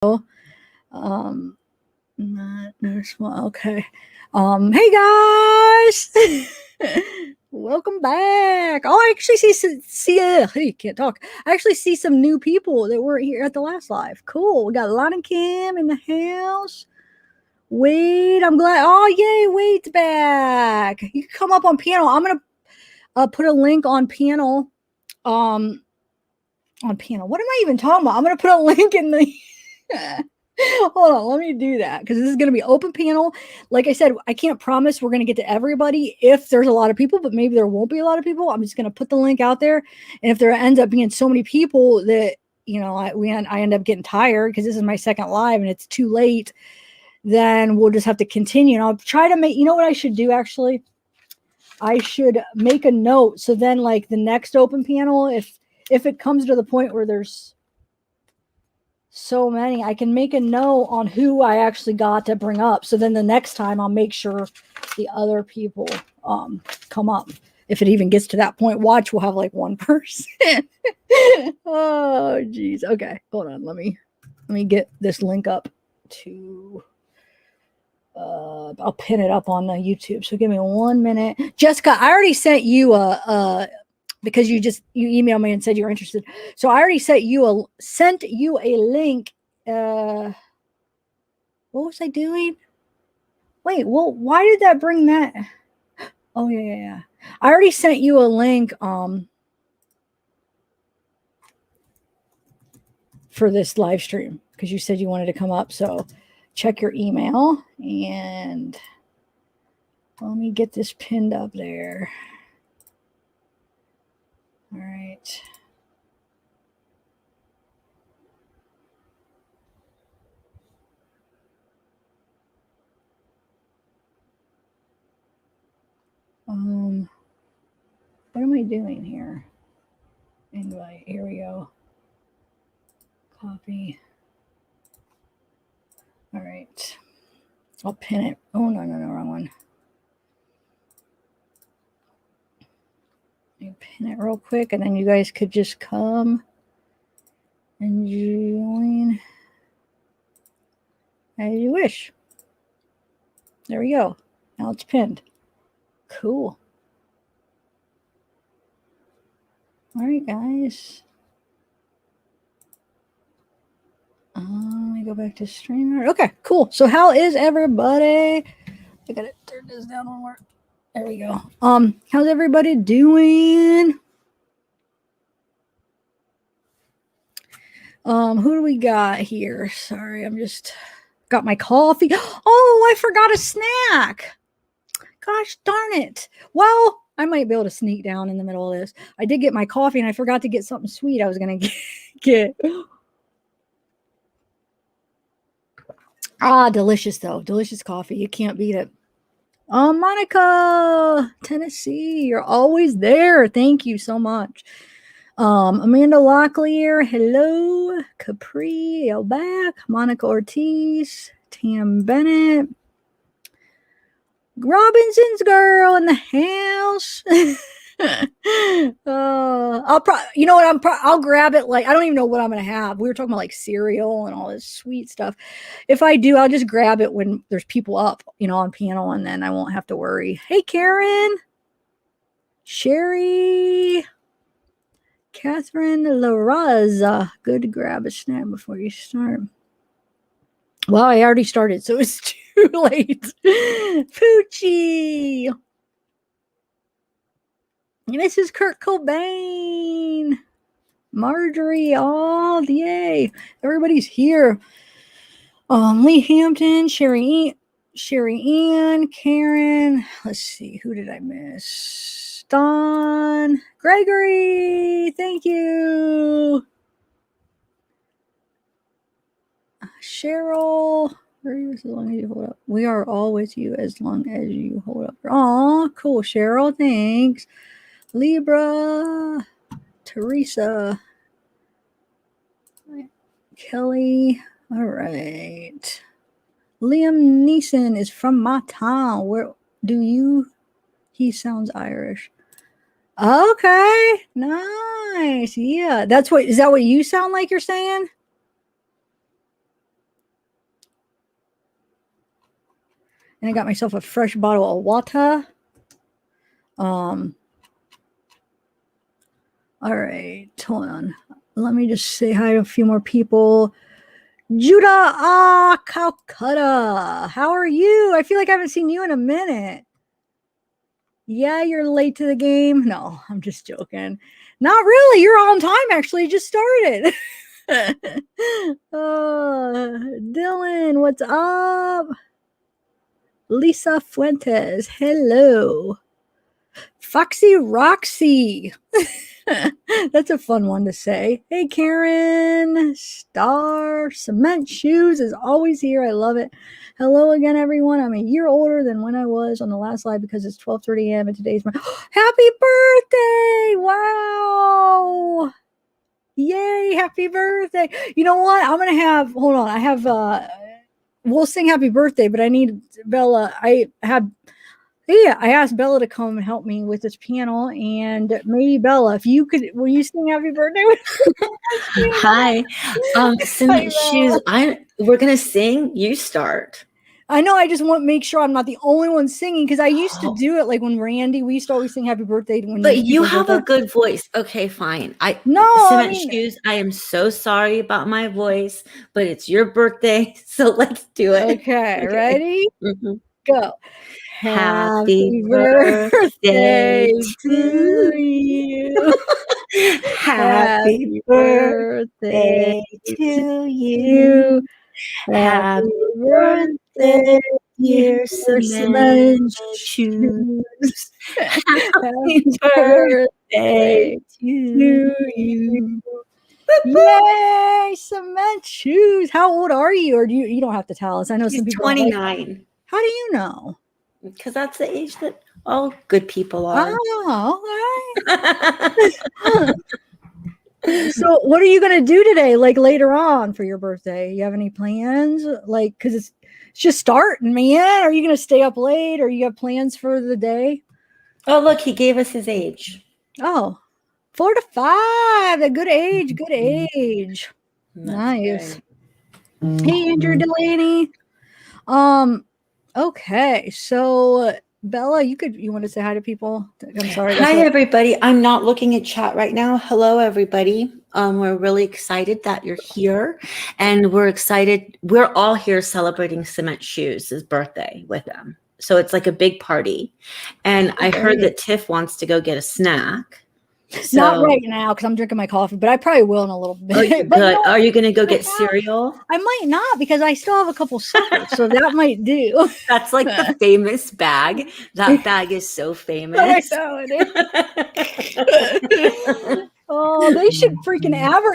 Not small. Okay. Hey guys, welcome back. Oh, I actually you can't talk. I actually see some new people that weren't here at the last live. Cool. We got Lana Kim in the house. Wade, I'm glad. Oh, yay, Wade's back. You can come up on panel. I'm gonna put a link on panel. On panel. What am I even talking about? I'm gonna put a link in the. Hold on, let me do that because this is going to be open panel. Like I said, I can't promise we're going to get to everybody if there's a lot of people, but maybe there won't be a lot of people. I'm just going to put the link out there, and if there ends up being so many people that I end up getting tired because this is my second live and it's too late, then we'll just have to continue. And I'll try to make. You know what I should do actually? I should make a note so then like the next open panel, if it comes to the point where there's so many, I can make a note on who I actually got to bring up. So then the next time I'll make sure the other people come up. If it even gets to that point, watch, we'll have like one person. Oh, geez. Okay, hold on. Let me get this link up to. I'll pin it up on the YouTube. So give me 1 minute. Jessica, I already sent you because you emailed me and said you were interested. So I already sent you a link. What was I doing? Wait, well, why did that bring that? Oh yeah. I already sent you a link for this live stream because you said you wanted to come up. So check your email and let me get this pinned up there. All right. What am I doing here? Invite. Here we go. Copy. All right. I'll pin it. Oh, no, wrong one. Let me pin it real quick, and then you guys could just come and join as you wish. There we go. Now it's pinned. Cool. All right, guys. Let me go back to StreamYard. Okay, cool. So how is everybody? I gotta turn this down one more. There we go. How's everybody doing? Who do we got here? Sorry, I'm just got my coffee. Oh, I forgot a snack. Gosh darn it. Well, I might be able to sneak down in the middle of this. I did get my coffee and I forgot to get something sweet I was going to get. Delicious though. Delicious coffee. You can't beat it. Monica, Tennessee, you're always there. Thank you so much. Amanda Locklear, hello. Capri, El back. Monica Ortiz, Tam Bennett. Robinson's girl in the house. I'll grab it. Like, I don't even know what I'm going to have. We were talking about like cereal and all this sweet stuff. If I do, I'll just grab it when there's people up, on panel, and then I won't have to worry. Hey, Karen, Sherry, Catherine LaRaza. Good to grab a snack before you start. Well, I already started, so it's too late. Poochie. This is Kurt Cobain. Marjorie. Oh, yay. Everybody's here. Lee Hampton, Sherry Ann, Karen. Let's see. Who did I miss? Don. Gregory. Thank you. Cheryl. As long as you hold up. We are all with you as long as you hold up. Oh, cool, Cheryl. Thanks. Libra. Teresa. Kelly. All right. Liam Neeson is from my town. Where do you? He sounds Irish. Okay. Nice. Yeah. Is that what you sound like you're saying? And I got myself a fresh bottle of water. All right, hold on. Let me just say hi to a few more people. Judah Calcutta, how are you? I feel like I haven't seen you in a minute. Yeah, you're late to the game. No, I'm just joking. Not really. You're on time, actually. You just started. Dylan, what's up? Lisa Fuentes, hello. Foxy Roxy. That's a fun one to say. Hey, Karen. Star Cement Shoes is always here. I love it. Hello again, everyone. I'm a year older than when I was on the last live because it's 12:30 a.m. and today's my happy birthday. Wow. Yay, happy birthday. You know what? I'm going to have, hold on. I have, we'll sing happy birthday, but I need Bella. Yeah, I asked Bella to come and help me with this piano, and maybe Bella, if you could, will you sing happy birthday? Hi. Cement Shoes. We're going to sing. You start. I know. I just want to make sure I'm not the only one singing because I used to do it like when Randy, we used to always sing happy birthday. But you have a good voice. Okay, fine. Cement Shoes, I am so sorry about my voice, but it's your birthday, so let's do it. Okay. Ready? Mm-hmm. Go. Happy birthday to you. Happy birthday to you. Happy birthday, dear Cement Shoes. Happy birthday to you. Yay, Cement Shoes. How old are you? Or you don't have to tell us. I know some people 29. How do you know? Because that's the age that all good people are. Oh, all right. So what are you going to do today, like later on for your birthday? You have any plans? Like, because it's just starting, man. Are you going to stay up late or you have plans for the day? Oh, look, he gave us his age. Oh, 4 to 5. A good age. Good age. That's nice. Great. Hey, Andrew Delaney. Okay, so Bella, you want to say hi to people? I'm sorry. Hi, everybody. I'm not looking at chat right now. Hello, everybody. We're really excited that you're here, and we're excited. We're all here celebrating Cement Shoes' birthday with them. So it's like a big party. And I heard that Tiff wants to go get a snack. So, not right now because I'm drinking my coffee, but I probably will in a little bit. But no, are you going to go get cereal? I might not because I still have a couple suckers, so that might do. That's like the famous bag. That bag is so famous. I know it is. Oh, they should freaking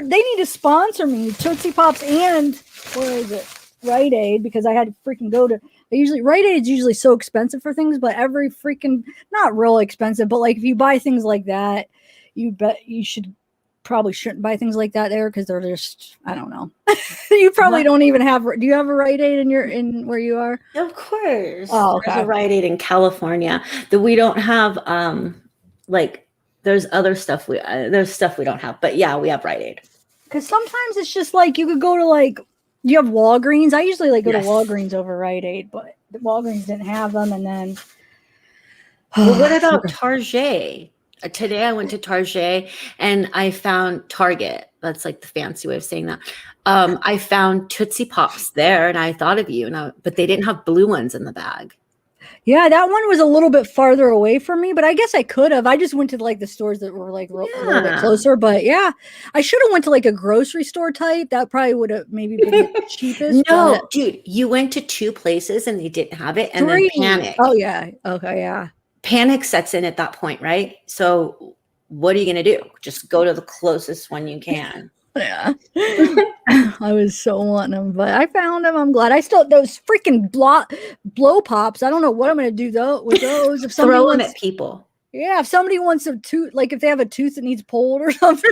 they need to sponsor me, Tootsie Pops and where is it? Rite Aid, because I had to freaking go to. Rite Aid is usually so expensive for things, but every freaking not real expensive, but like if you buy things like that. You probably shouldn't buy things like that there because they're just, I don't know. You probably don't even have. Do you have a Rite Aid in where you are? Of course. Oh, okay. There's a Rite Aid in California that we don't have. Like there's other stuff there's stuff we don't have, but yeah, we have Rite Aid. Because sometimes it's just like you could go to like you have Walgreens. I usually like go to Walgreens over Rite Aid, but the Walgreens didn't have them, and then. Well, what about Target? Today I went to Target and I found Target. That's like the fancy way of saying that. I found Tootsie Pops there and I thought of you, but they didn't have blue ones in the bag. Yeah, that one was a little bit farther away from me, but I guess I could have. I just went to like the stores that were like a little bit closer. But yeah, I should have went to like a grocery store type. That probably would have maybe been the cheapest. No, dude, you went to 2 places and they didn't have it, and 3. Then panic. Oh yeah, okay, yeah. Panic sets in at that point, right? So what are you going to do? Just go to the closest one you can. Yeah. I was so wanting them, but I found them. I'm glad. I still those freaking blow pops. I don't know what I'm going to do though with those. If somebody throw them at people. Yeah, if somebody wants a tooth, like if they have a tooth that needs pulled or something.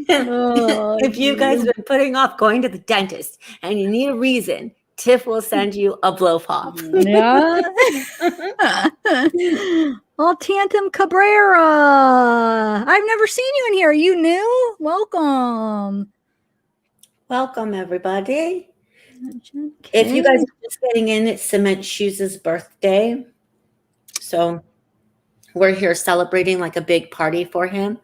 If you guys have been putting off going to the dentist and you need a reason, Tiff will send you a blow pop. Yeah. Oh, Tantum Cabrera. I've never seen you in here. Are you new? Welcome. Welcome, everybody. If you guys are just getting in, it's Cement Shoes' birthday. So we're here celebrating like a big party for him.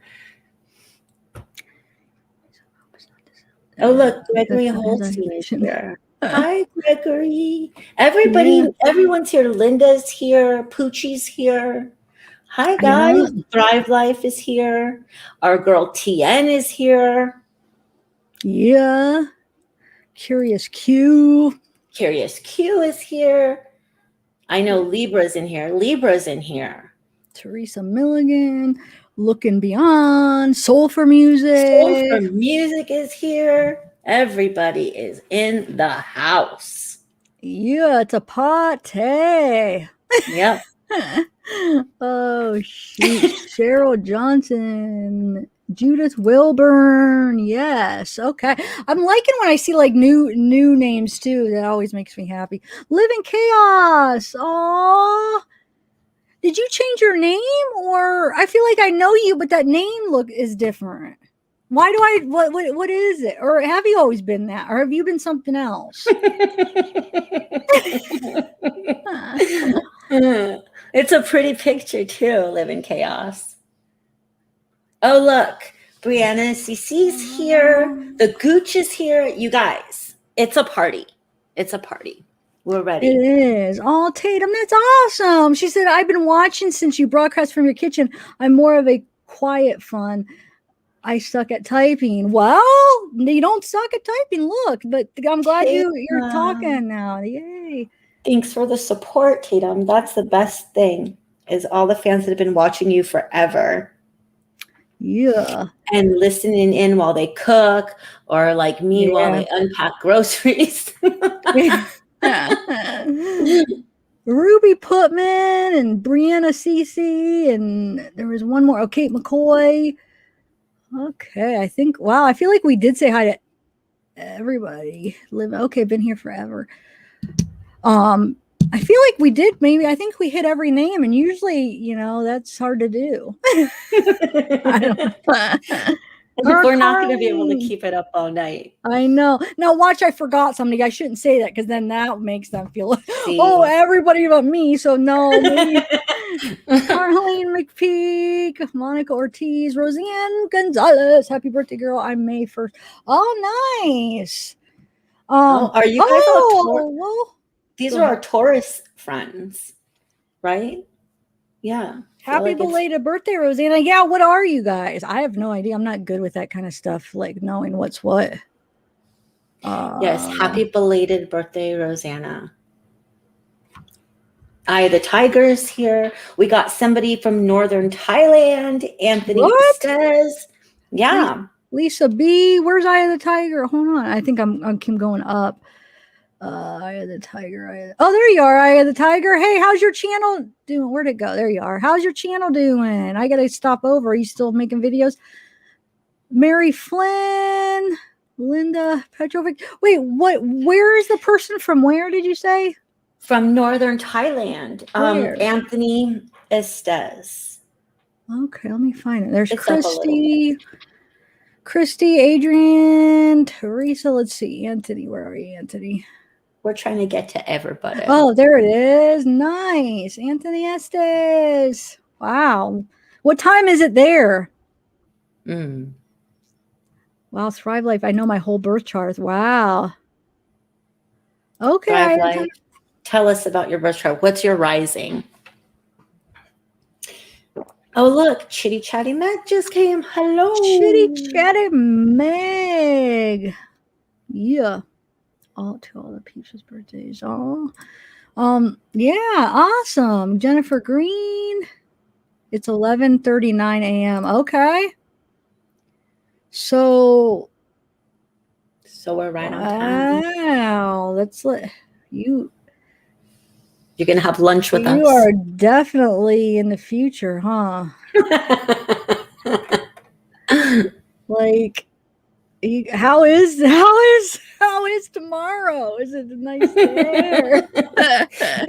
Oh, look, Gregory Holstein is here. Hi, Gregory. Everyone's here. Linda's here. Poochie's here. Hi, guys. Yeah. Thrive Life is here. Our girl TN is here. Yeah. Curious Q. Curious Q is here. I know Libra's in here. Libra's in here. Teresa Milligan. Looking Beyond. Soul for Music. Soul for Music is here. Everybody is in the house. Yeah, it's a party. Yep. Oh, shoot. Cheryl Johnson. Judith Wilburn. Yes. Okay. I'm liking when I see like new names too. That always makes me happy. Live in Chaos. Oh. Did you change your name, or I feel like I know you, but that name is different. Why do what is it? Or have you always been that? Or have you been something else? It's a pretty picture too, Live in Chaos. Oh, look, Brianna CC's here. The Gooch is here. You guys, it's a party. It's a party. We're ready. It is. Oh, Tatum, that's awesome. She said, I've been watching since you broadcast from your kitchen. I'm more of a quiet fun. I suck at typing. Well, you don't suck at typing. Look, but I'm glad you're talking now. Yay. Thanks for the support, Tatum. That's the best thing, is all the fans that have been watching you forever. Yeah. And listening in while they cook, or like me while they unpack groceries. Ruby Putman and Brianna Cece, and there was one more. Oh, Kate McCoy. Okay, I think. Wow, I feel like we did say hi to everybody. Okay, been here forever. I feel like we did. Maybe I think we hit every name, and usually, that's hard to do. I don't. We're not going to be able to keep it up all night. I know. Now watch, I forgot somebody. I shouldn't say that because then that makes them feel like, oh, everybody but me. So no, maybe Carlene McPeak, Monica Ortiz, Roseanne Gonzalez. Happy birthday, girl. I'm May 1st. Oh, nice. Are you guys all these are our Taurus friends, right? Yeah. Happy belated birthday, Rosanna. Yeah, what are you guys? I have no idea. I'm not good with that kind of stuff, like knowing what's what. Yes, happy belated birthday, Rosanna. Eye of the Tiger's here. We got somebody from Northern Thailand, Anthony says. Yeah. Lisa B. Where's Eye of the Tiger? Hold on. I think I'm going up. Eye of the Tiger. Oh, there you are, Eye of the Tiger. Hey, how's your channel doing? Where'd it go? There you are. How's your channel doing? I gotta stop over. Are you still making videos? Mary Flynn, Linda Petrovic. Wait, what? Where is the person from? Where did you say? From Northern Thailand. Anthony Estes. Okay, let me find it. There's Christy, Adrian, Teresa. Let's see, Anthony. Where are you, Anthony? We're trying to get to everybody. Oh, there it is. Nice. Anthony Estes. Wow. What time is it there? Wow, Thrive Life. I know my whole birth chart. Wow. Okay. Thrive Life. Tell us about your birth chart. What's your rising? Oh, look. Chitty Chatty Meg just came. Hello. Chitty Chatty Meg. Yeah. To all the people's birthdays. Oh, yeah, awesome. Jennifer Green. It's 11:39 a.m. Okay. So we're right on time. Wow. Let's let you. You're gonna have lunch with us. You are definitely in the future, huh? Like. How is tomorrow? Is it a nice day?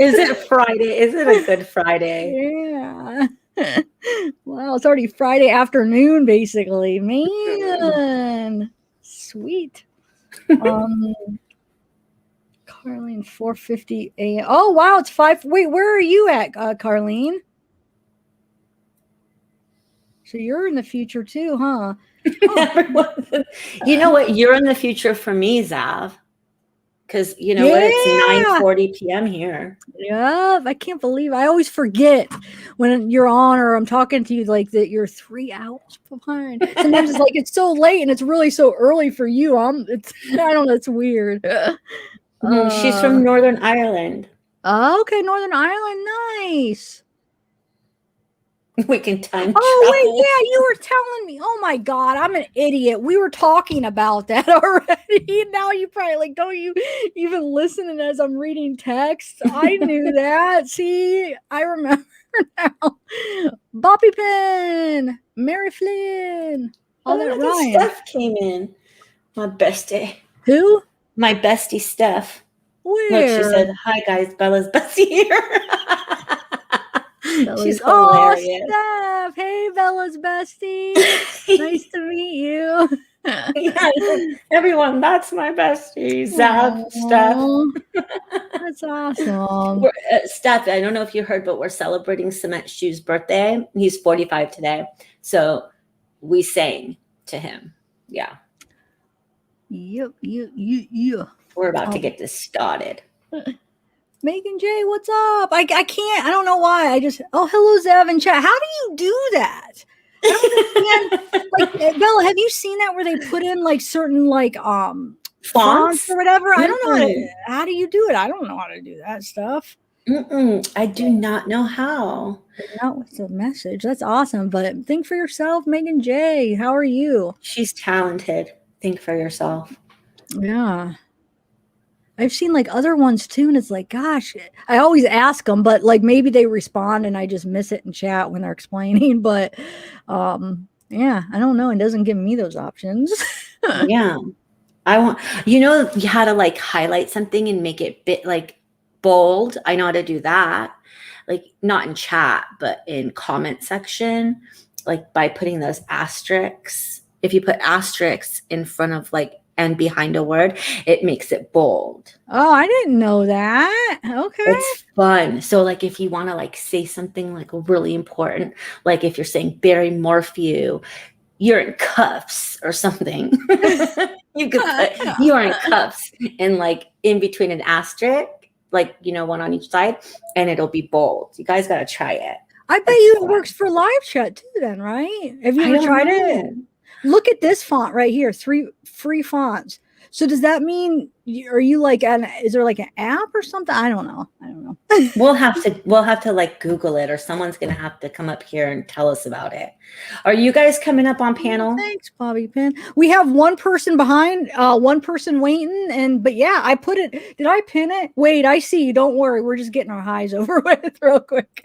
Is it Friday? Is it a good Friday? Yeah. Wow, it's already Friday afternoon, basically. Man, sweet. Carlene, 4:50 a.m. Oh, wow, it's 5. Wait, where are you at, Carlene? So you're in the future too, huh? You know what? You're in the future for me, Zav. Because you know what? It's 9:40 p.m. here. Yeah, I can't believe I always forget when you're on or I'm talking to you like that you're 3 hours behind. Sometimes it's like it's so late and it's really so early for you. I don't know, it's weird. She's from Northern Ireland. Okay, Northern Ireland, nice. We can time Oh, travel. wait, yeah, you were telling me. Oh my God, I'm an idiot. We were talking about that already. Now you probably like, don't you even listen as I'm reading text? I knew that. See, I remember now. Bobby Pin, Mary Flynn, all that Look at Ryan. Steph came in. My bestie. Who? My bestie, Steph. Where? Look, she said, "Hi guys, Bella's bestie here." She's hilarious. Oh, Steph. Hey, Bella's bestie. Nice to meet you. Yeah, everyone, that's my bestie, Zav, Steph. That's awesome. Steph, I don't know if you heard, but we're celebrating Cement Shoe's birthday. He's 45 today. So we sang to him. Yeah. Yep. We're about to get this started. Megan J, what's up? I can't. I don't know why. Hello, Zev and chat. How do you do that? I don't understand. Like, Bella, have you seen that where they put in like certain like fonts or whatever? I don't know how do you do it. I don't know how to do that stuff. I do not know how. Not with the message. That's awesome. But think for yourself, Megan J. How are you? She's talented. Think for yourself. Yeah. I've seen like other ones too, and it's like, gosh, I always ask them, but like maybe they respond and I just miss it in chat when they're explaining. But yeah, I don't know. It doesn't give me those options. Yeah. I want, how to like highlight something and make it bit like bold. I know how to do that. Like not in chat, but in comment section, like by putting those asterisks. If you put asterisks in front of like and behind a word, it makes it bold. Oh, I didn't know that. Okay. It's fun. So like if you want to like say something like really important, like if you're saying Barry Morphew, you're in cuffs or something. You could put you are in cuffs and like in between an asterisk, like one on each side, and it'll be bold. You guys gotta try it. I bet you it works for live chat too then, right? Have you ever tried it? Look at this font right here, 3 free fonts. So does that mean are you like is there like an app or something? I don't know. We'll have to like Google it, or someone's gonna have to come up here and tell us about it. Are you guys coming up on panel? Thanks, Bobby Pin. We have one person behind, one person waiting, but yeah, I put it. Did I pin it? Wait, I see you. Don't worry, we're just getting our highs over with real quick.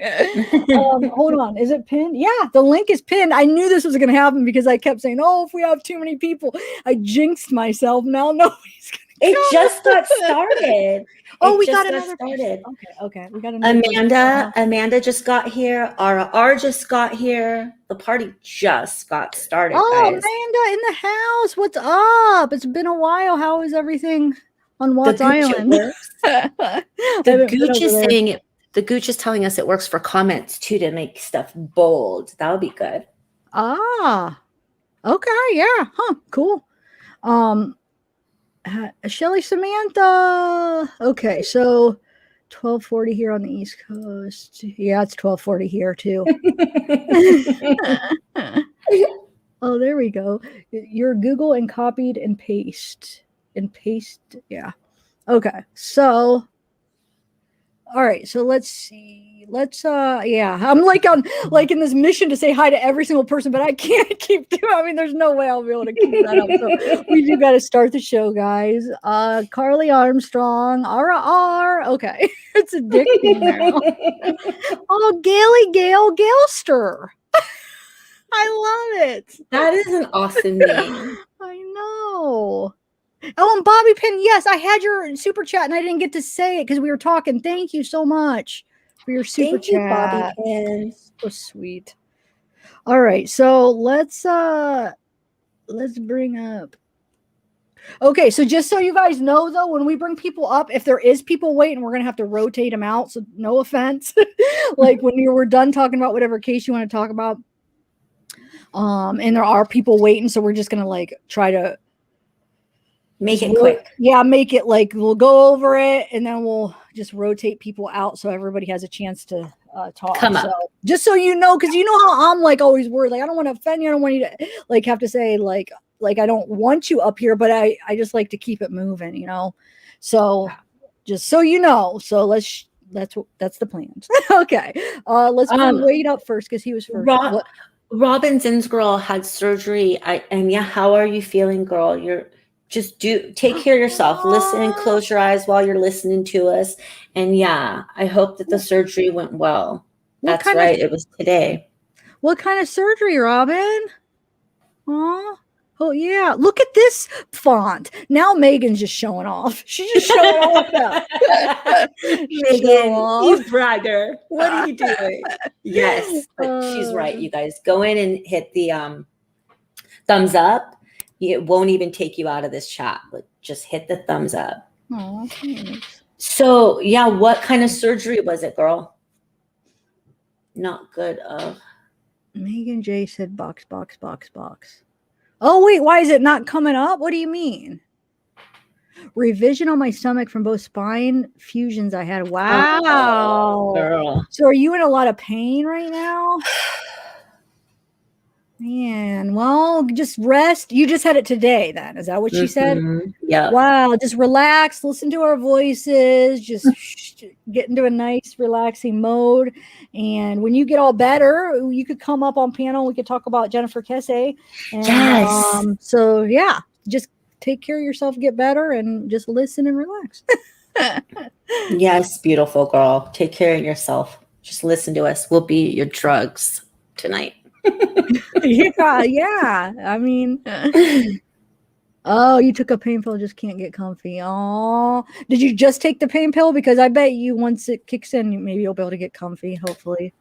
Hold on, is it pinned? Yeah, the link is pinned. I knew this was gonna happen because I kept saying, "Oh, if we have too many people," I jinxed myself. Now nobody's gonna. It just got started. Oh, we got another started. Okay. We got another. Amanda just got here. R just got here. The party just got started. Oh, guys. Amanda in the house. What's up? It's been a while. How is everything on Watts Island? The Gooch is saying it. The Gooch is telling us it works for comments too to make stuff bold. That would be good. Ah, okay, yeah, huh, cool. Shelly Samantha. Okay, so 12:40 here on the East Coast. Yeah, it's 12:40 here too. Oh, there we go. Your Google and copied and paste. Yeah. Okay, so all right, so let's see. Yeah, I'm like in this mission to say hi to every single person, but I can't keep doing. I mean, there's no way I'll be able to keep that up. So we do got to start the show, guys. Carly Armstrong, R. Okay, it's addicting now. Oh, Galester. I love it. That is an awesome name. I know. Oh, and Bobby Pin, yes, I had your super chat and I didn't get to say it because we were talking. Thank you so much for your super chat. Thank you, Bobby Pin. So sweet. All right, so let's bring up Okay, so just so you guys know, though, when we bring people up, if there is people waiting, we're gonna have to rotate them out. So no offense. Like when we're done talking about whatever case you want to talk about, and there are people waiting, so we're just gonna like try to Make it quick. Yeah, make it like we'll go over it, and then we'll just rotate people out so everybody has a chance to talk. Come up. So just so you know, because you know how I'm like always worried, like I don't want to offend you, I don't want you to like have to say like I don't want you up here, but I just like to keep it moving, you know. So just so you know, so that's the plan. Okay, let's bring Wade up first because he was first. Robinson's girl had surgery, and yeah, how are you feeling, girl? You're just take care of yourself. Listen and close your eyes while you're listening to us. And yeah, I hope that the surgery went well. That's right. It was today. What kind of surgery, Robin? Oh yeah, look at this font. Now Megan's just showing off. She's just showing off now. Megan, you bragger. What are you doing? Yes, but she's right, you guys. Go in and hit the thumbs up. It won't even take you out of this chat. But just hit the thumbs up. Oh, thanks. So yeah, what kind of surgery was it, girl? Not good. Megan J said box. Oh, wait, why is it not coming up? What do you mean? Revision on my stomach from both spine fusions I had. Wow. Oh, girl. So are you in a lot of pain right now? Man, well, just rest. You just had it today then. Is that what she said? Yeah. Wow, just relax, listen to our voices, just get into a nice, relaxing mode. And when you get all better, you could come up on panel. We could talk about Jennifer Kesse. And, yes. So, yeah, just take care of yourself, get better, and just listen and relax. Yes, beautiful girl. Take care of yourself. Just listen to us. We'll be your drugs tonight. Yeah. I mean, oh, you took a pain pill, just can't get comfy. Oh, did you just take the pain pill? Because I bet you once it kicks in, maybe you'll be able to get comfy, hopefully.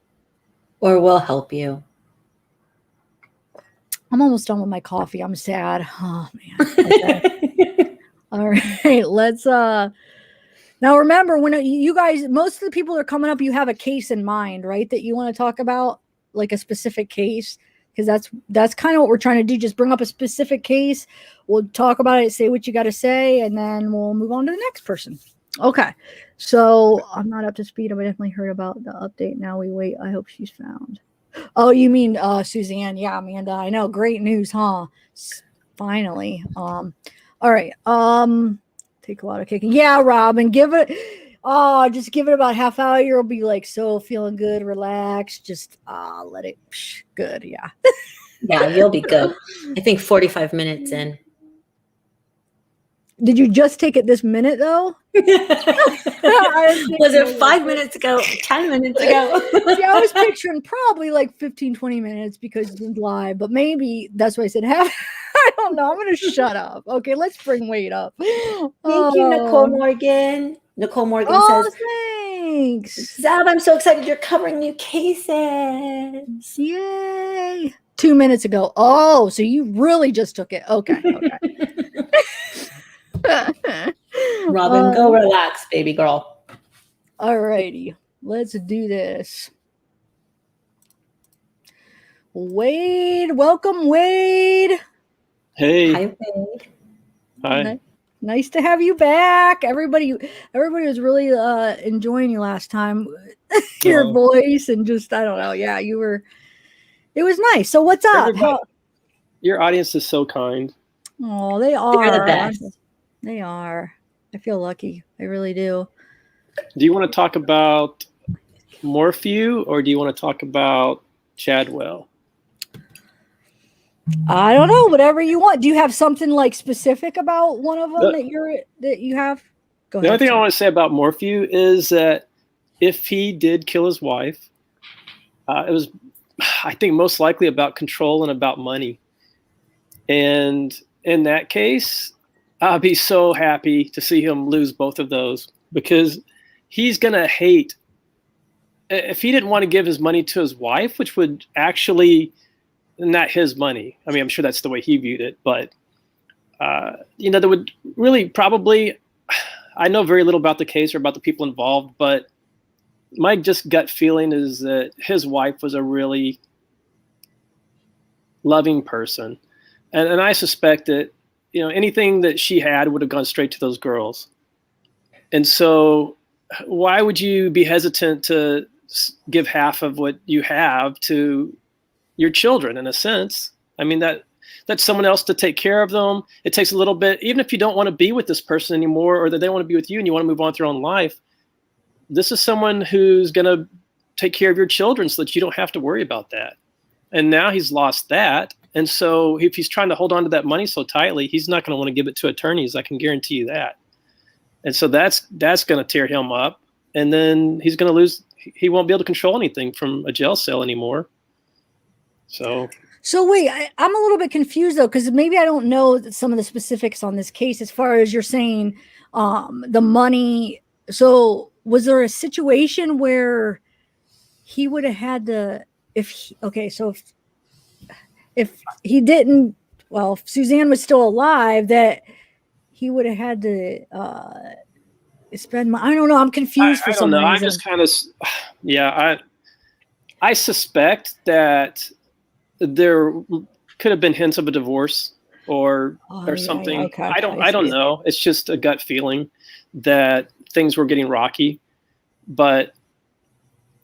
Or we'll help you. I'm almost done with my coffee. I'm sad. Oh, man. Okay. All right. Let's, now remember, when you guys, most of the people that are coming up, you have a case in mind, right? That you want to talk about, like a specific case. Because that's kind of what we're trying to do. Just bring up a specific case. We'll talk about it, say what you got to say, and then we'll move on to the next person. Okay. So I'm not up to speed. I definitely heard about the update. Now we wait. I hope she's found. Oh, you mean Suzanne? Yeah, Amanda. I know. Great news, huh? Finally. All right. Take a lot of kicking. Yeah, Robin. Just give it about half hour. You'll be like so feeling good, relaxed. Just let it good. Yeah. Yeah, you'll be good. I think 45 minutes in. Did you just take it this minute though? Was it 5 minutes ago? 10 minutes ago? Yeah, I was picturing probably like 15, 20 minutes because it didn't lie, but maybe that's why I said half. I don't know. I'm going to shut up. Okay, let's bring Wade up. Thank you, Nicole Morgan. Nicole Morgan says, thanks. Zav, I'm so excited you're covering new cases. Yay. 2 minutes ago. Oh, so you really just took it. Okay. Robin, go relax, baby girl. All righty. Let's do this. Wade, welcome, Wade. Hey. Hi, Wade. Hi. Nice to have you back. Everybody was really enjoying you last time. Your voice and just I don't know. Yeah, it was nice. So what's up? Your audience is so kind. Oh, they are. They're the best. They are. I feel lucky. I really do. Do you want to talk about Morphew or do you want to talk about Chadwell? I don't know. Whatever you want. Do you have something like specific about one of them that you have? Go ahead. The only thing I want to say about Morphew is that if he did kill his wife, it was, I think, most likely about control and about money. And in that case, I'd be so happy to see him lose both of those because he's going to hate. If he didn't want to give his money to his wife, which would actually not his money. I mean, I'm sure that's the way he viewed it, but that would really probably, I know very little about the case or about the people involved, but my just gut feeling is that his wife was a really loving person. And I suspect that, anything that she had would have gone straight to those girls. And so why would you be hesitant to give half of what you have to your children, in a sense? I mean, that's someone else to take care of them. It takes a little bit, even if you don't want to be with this person anymore, or that they want to be with you and you want to move on with your own life. This is someone who's going to take care of your children so that you don't have to worry about that. And now he's lost that. And so if he's trying to hold on to that money so tightly, he's not going to want to give it to attorneys. I can guarantee you that. And so that's going to tear him up. And then he's going to lose. He won't be able to control anything from a jail cell anymore. So wait, I'm a little bit confused though, because maybe I don't know some of the specifics on this case as far as you're saying the money. So was there a situation where he would have had to, if he didn't, well, if Suzanne was still alive, that he would have had to spend money? I don't know. I'm confused for some reason. I just kind of, I suspect that there could have been hints of a divorce or something. Okay. I don't know. It's just a gut feeling that things were getting rocky, but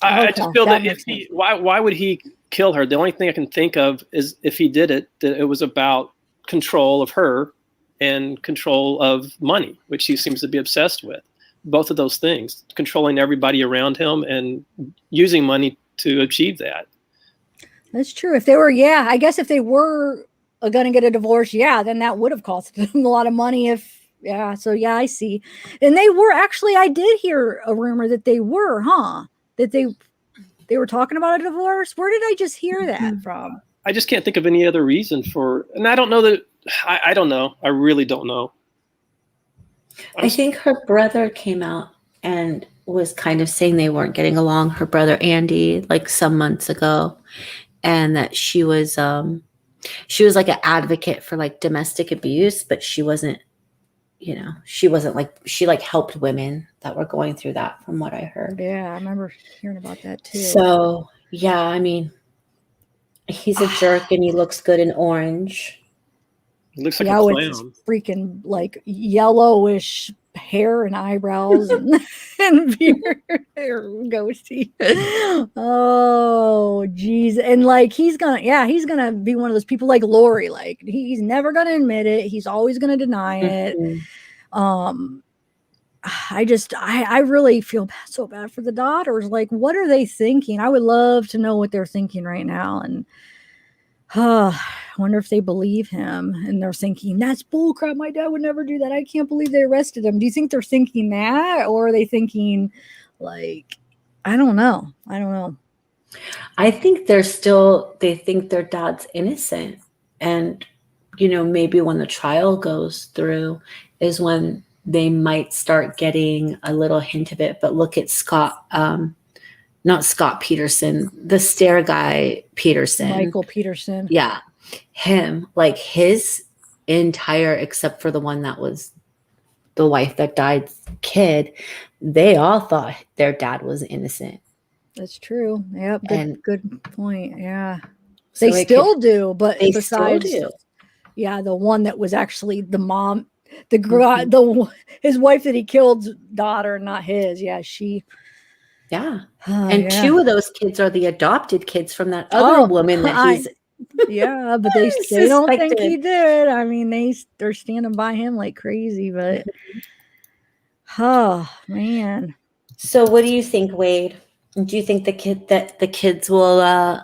I just feel that why would he kill her? The only thing I can think of is if he did it, that it was about control of her and control of money, which he seems to be obsessed with. Both of those things, controlling everybody around him and using money to achieve that. That's true. If they were, I guess if they were going to get a divorce, then that would have cost them a lot of money. I see. And they were actually, I did hear a rumor that they were, that they were talking about a divorce. Where did I just hear that from? I just can't think of any other reason and I don't know that, I don't know. I really don't know. I think her brother came out and was kind of saying they weren't getting along, her brother Andy, like some months ago, and that she was like an advocate for like domestic abuse, but she wasn't like, she like helped women that were going through that, from what I heard. Yeah, I remember hearing about that too. So I mean, he's a jerk and he looks good in orange. He looks like a clown. With freaking like yellowish hair and eyebrows and beard, ghosty. Oh, geez. And like he's gonna be one of those people like Lori. Like he's never gonna admit it. He's always gonna deny it. I really feel so bad for the daughters. Like, what are they thinking? I would love to know what they're thinking right now. And I wonder if they believe him and they're thinking, that's bullcrap. My dad would never do that. I can't believe they arrested him. Do you think they're thinking that? Or are they thinking like, I don't know. I think they think their dad's innocent. And, maybe when the trial goes through is when they might start getting a little hint of it. But look at Scott, not Scott Peterson, the stair guy Peterson. Michael Peterson. Yeah. Him, like his entire, except for the one that was the wife that died kid, they all thought their dad was innocent. That's true. Yep. Good point. Yeah. So they still do, but they besides, still do. Yeah, the one that was actually the mom, his wife that he killed's daughter, not his. Yeah, she. Yeah. And two of those kids are the adopted kids from that other woman that he's. Yeah, but they don't think he did. I mean, they're standing by him like crazy, but oh man. So what do you think, Wade? Do you think the kids will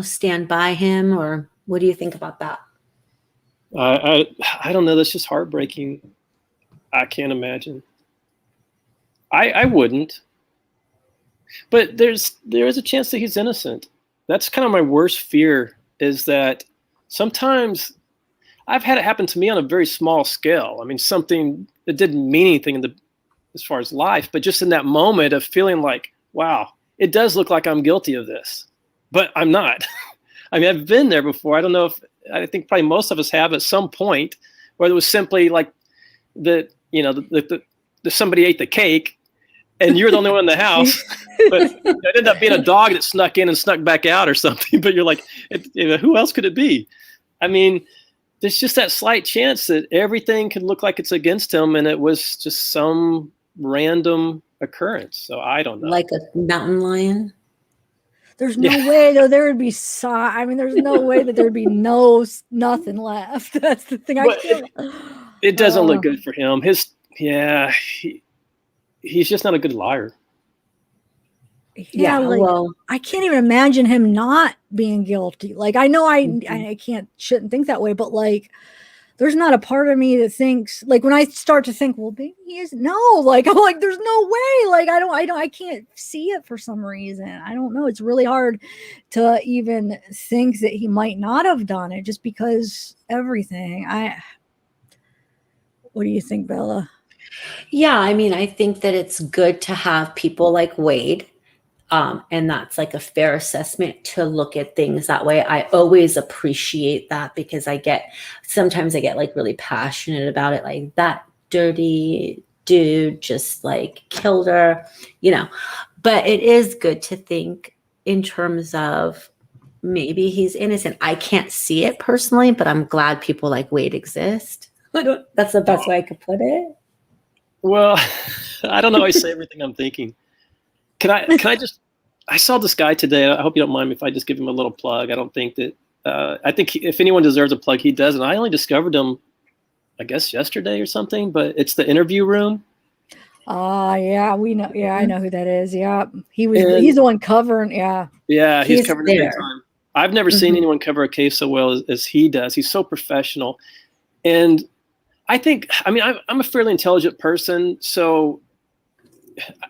stand by him, or what do you think about that? I don't know. That's just heartbreaking. I can't imagine. I wouldn't. But there is a chance that he's innocent. That's kind of my worst fear, is that sometimes I've had it happen to me on a very small scale. I mean, something that didn't mean anything as far as life, but just in that moment of feeling like, wow, it does look like I'm guilty of this, but I'm not. I mean, I've been there before. I don't know I think probably most of us have at some point, where it was simply like that, you know, the somebody ate the cake and you're the only one in the house, but it ended up being a dog that snuck in and snuck back out or something. But you're like, who else could it be? I mean, there's just that slight chance that everything could look like it's against him, and it was just some random occurrence. So I don't know. Like a mountain lion. There's no way though. There would be I mean, there's no way that there'd be nothing left. That's the thing. It doesn't look good for him. He's just not a good liar. Yeah, like, well, I can't even imagine him not being guilty. Like, I know I shouldn't think that way, but like, there's not a part of me that thinks, like, when I start to think, well, maybe he is, no, like, I'm like, there's no way. Like, I can't see it for some reason. I don't know. It's really hard to even think that he might not have done it just because everything. What do you think, Bella? Yeah, I mean, I think that it's good to have people like Wade. And that's like a fair assessment to look at things that way. I always appreciate that because sometimes I get like really passionate about it. Like, that dirty dude just like killed her, you know, but it is good to think in terms of maybe he's innocent. I can't see it personally, but I'm glad people like Wade exist. That's the best way I could put it. Well, I don't always say everything I'm thinking. Can I just, I saw this guy today. I hope you don't mind me if I just give him a little plug. I don't think that, I think if anyone deserves a plug, he does. And I only discovered him, I guess, yesterday or something, but it's the Interview Room. Yeah, we know. Yeah, I know who that is. Yeah. He's the one covering. Yeah. Yeah. He's covering it big time. I've never seen anyone cover a case so well as he does. He's so professional. And I think, I mean, I'm a fairly intelligent person, so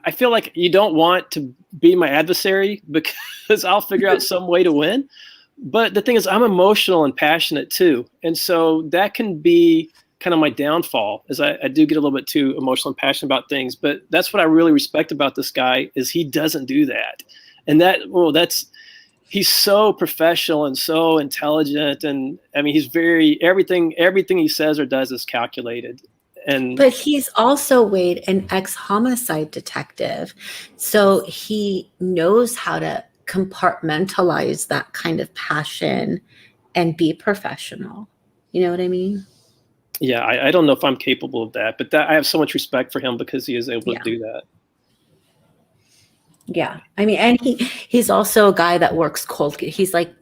I feel like you don't want to be my adversary because I'll figure out some way to win. But the thing is, I'm emotional and passionate too. And so that can be kind of my downfall, is I do get a little bit too emotional and passionate about things. But that's what I really respect about this guy, is he doesn't do that. And he's so professional and so intelligent. And I mean, he's everything he says or does is calculated. But he's also, Wade, an ex-homicide detective. So he knows how to compartmentalize that kind of passion and be professional. You know what I mean? Yeah, I don't know if I'm capable of that, but I have so much respect for him because he is able to do that. Yeah. I mean, and he's also a guy that works cold. He's like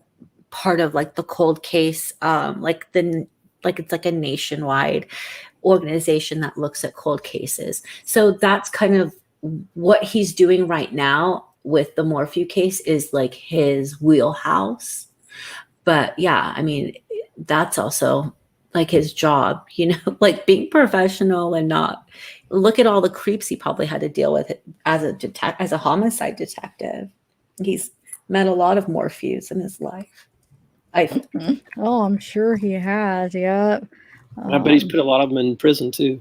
part of like the cold case, like it's like a nationwide organization that looks at cold cases. So that's kind of what he's doing right now with the Morphew case, is like his wheelhouse. But yeah, I mean, that's also like his job, you know, like being professional and not look at all the creeps he probably had to deal with as a homicide detective. He's met a lot of Morphews in his life, I think. Oh, I'm sure he has. Yeah. I bet he's put a lot of them in prison too.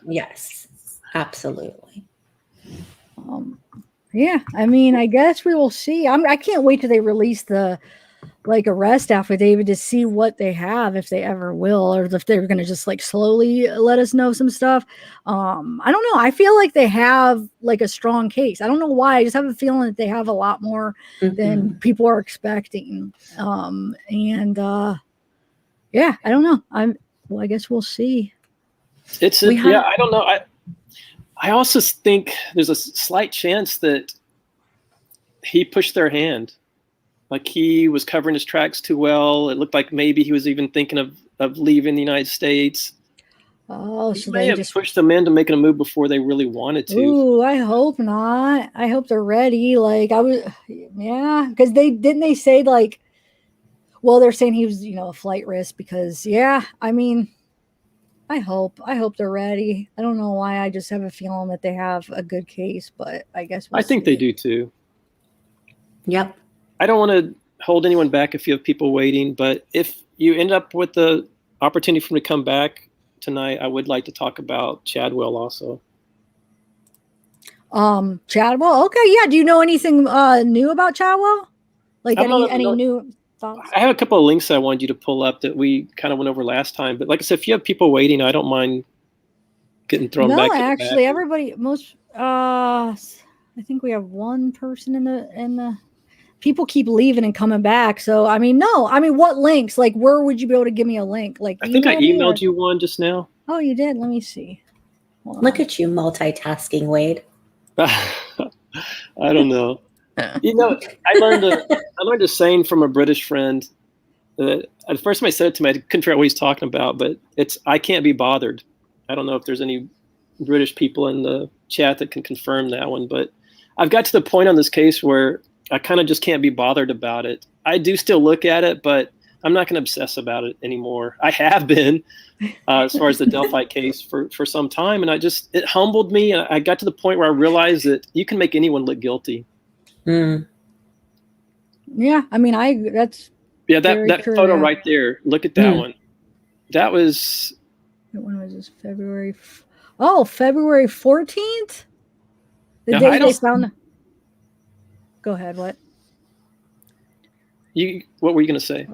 Yes, absolutely. Yeah, I mean, I guess we will see. I can't wait till they release the arrest affidavit to see what they have, if they ever will, or if they're going to just like slowly let us know some stuff. I don't know. I feel like they have like a strong case. I don't know why. I just have a feeling that they have a lot more than people are expecting. Yeah, I don't know. Well, I guess we'll see. I don't know. I also think there's a slight chance that he pushed their hand. Like, he was covering his tracks too well. It looked like maybe he was even thinking of leaving the United States. Oh, so they just pushed them into making a move before they really wanted to. Ooh, I hope not. I hope they're ready. Like, because they say like, well, they're saying he was, a flight risk because, I mean, I hope they're ready. I don't know why. I just have a feeling that they have a good case, but I guess I think they do too. Yep. I don't want to hold anyone back if you have people waiting, but if you end up with the opportunity for me to come back tonight, I would like to talk about Chadwell also. Chadwell. Okay. Yeah. Do you know anything new about Chadwell? Like any new? thoughts? I have a couple of links I wanted you to pull up that we kind of went over last time. But like I said, if you have people waiting, I don't mind getting thrown back. No, actually, everybody, I think we have one person in the. People keep leaving and coming back. So I mean, no, I mean, what links? Like, where would you be able to give me a link? Like, I think I emailed you one just now. Oh, you did. Let me see. Look at you multitasking, Wade. I don't know. You know, I learned a saying from a British friend. That the first time I said it to me, I couldn't figure out what he's talking about, but it's "I can't be bothered." I don't know if there's any British people in the chat that can confirm that one, but I've got to the point on this case where I kind of just can't be bothered about it. I do still look at it, but I'm not going to obsess about it anymore. I have been, as far as the Delphi case for some time, and it humbled me. I got to the point where I realized that you can make anyone look guilty. Mm. Yeah, I mean, that's that true, photo yeah. right there. Look at that one. That was. When was this? February 14th. The No, day they found. Go ahead. What? What were you going to say?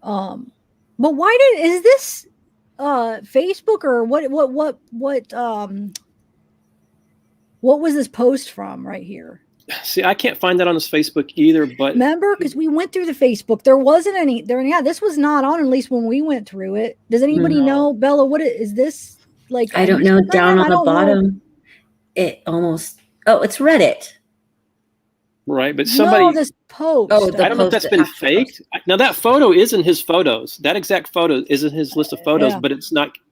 But why is this Facebook or what was this post from right here? See, I can't find that on his Facebook either, but remember, because we went through the Facebook, there wasn't any there. Yeah, this was not on, at least when we went through it. Does anybody know, Bella, what is this like? I don't know. Down on the bottom, it's Reddit. Right, but somebody this post. I don't know if that's been faked. Now that photo isn't his photos. That exact photo isn't his list of photos, but it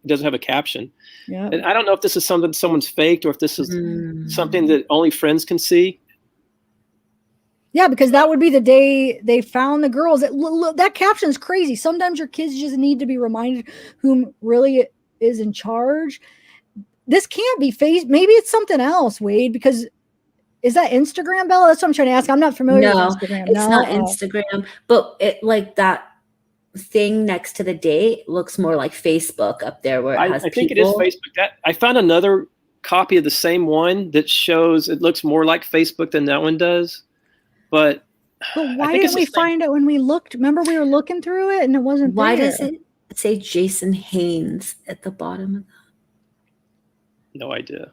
doesn't have a caption. Yeah. And I don't know if this is something someone's faked or if this is something that only friends can see. Yeah, because that would be the day they found the girls. That caption is crazy. Sometimes your kids just need to be reminded whom really is in charge. This can't be maybe it's something else, Wade, because is that Instagram, Bella? That's what I'm trying to ask. I'm not familiar with Instagram. It's not Instagram, but it like that thing next to the date looks more like Facebook up there where it has I think it is Facebook. I found another copy of the same one that shows it looks more like Facebook than that one does. But why didn't we find it when we looked? Remember, we were looking through it and it wasn't there. Why does it say Jason Haynes at the bottom of that? No idea.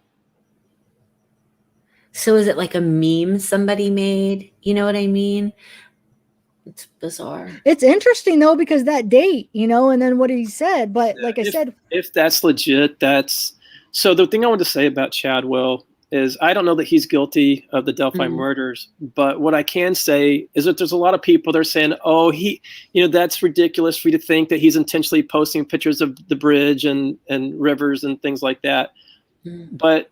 So is it like a meme somebody made? You know what I mean? It's bizarre. It's interesting though, because that date, and then what he said. But like I said, if that's legit, so the thing I want to say about Chadwell is I don't know that he's guilty of the Delphi murders, but what I can say is that there's a lot of people that are saying, oh, that's ridiculous for you to think that he's intentionally posting pictures of the bridge and rivers and things like that. But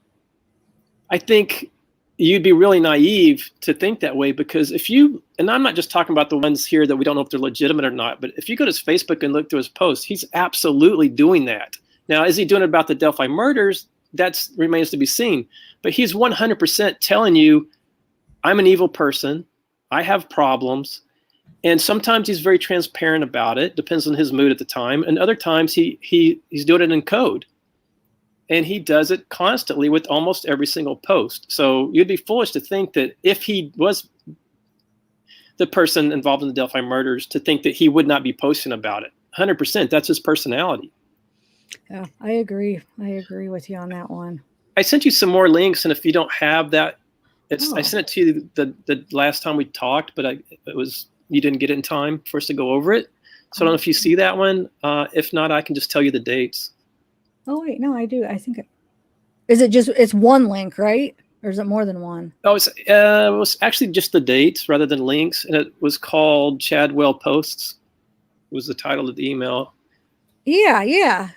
I think you'd be really naive to think that way, because and I'm not just talking about the ones here that we don't know if they're legitimate or not, but if you go to his Facebook and look through his posts, he's absolutely doing that. Now, is he doing it about the Delphi murders? That remains to be seen. But he's 100% telling you, I'm an evil person. I have problems. And sometimes he's very transparent about it. Depends on his mood at the time. And other times he's doing it in code. And he does it constantly with almost every single post. So you'd be foolish to think that if he was the person involved in the Delphi murders, to think that he would not be posting about it. 100%. That's his personality. Yeah, I agree. I agree with you on that one. I sent you some more links, and if you don't have that, I sent it to you the last time we talked, but you didn't get it in time for us to go over it. So I don't know if you see that one. If not, I can just tell you the dates. Oh wait, no, I do. I think it's one link, right? Or is it more than one? Oh, it was actually just the dates rather than links, and it was called Chadwell Posts. Was the title of the email. Yeah.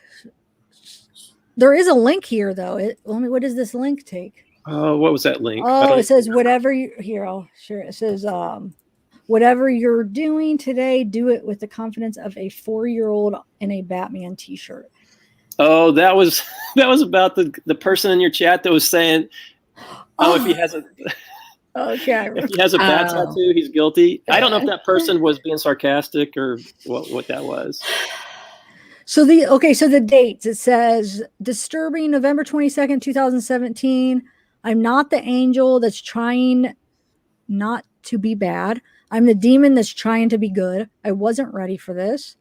There is a link here, though. What does this link take? What was that link? Oh, it says whatever it says, whatever you're doing today, do it with the confidence of a 4-year-old in a Batman t-shirt. Oh, that was about the person in your chat that was saying, if he has a if he has a bat tattoo, he's guilty. I don't know if that person was being sarcastic or what that was. So the dates, it says disturbing November 22nd, 2017. I'm not the angel that's trying not to be bad. I'm the demon that's trying to be good. I wasn't ready for this.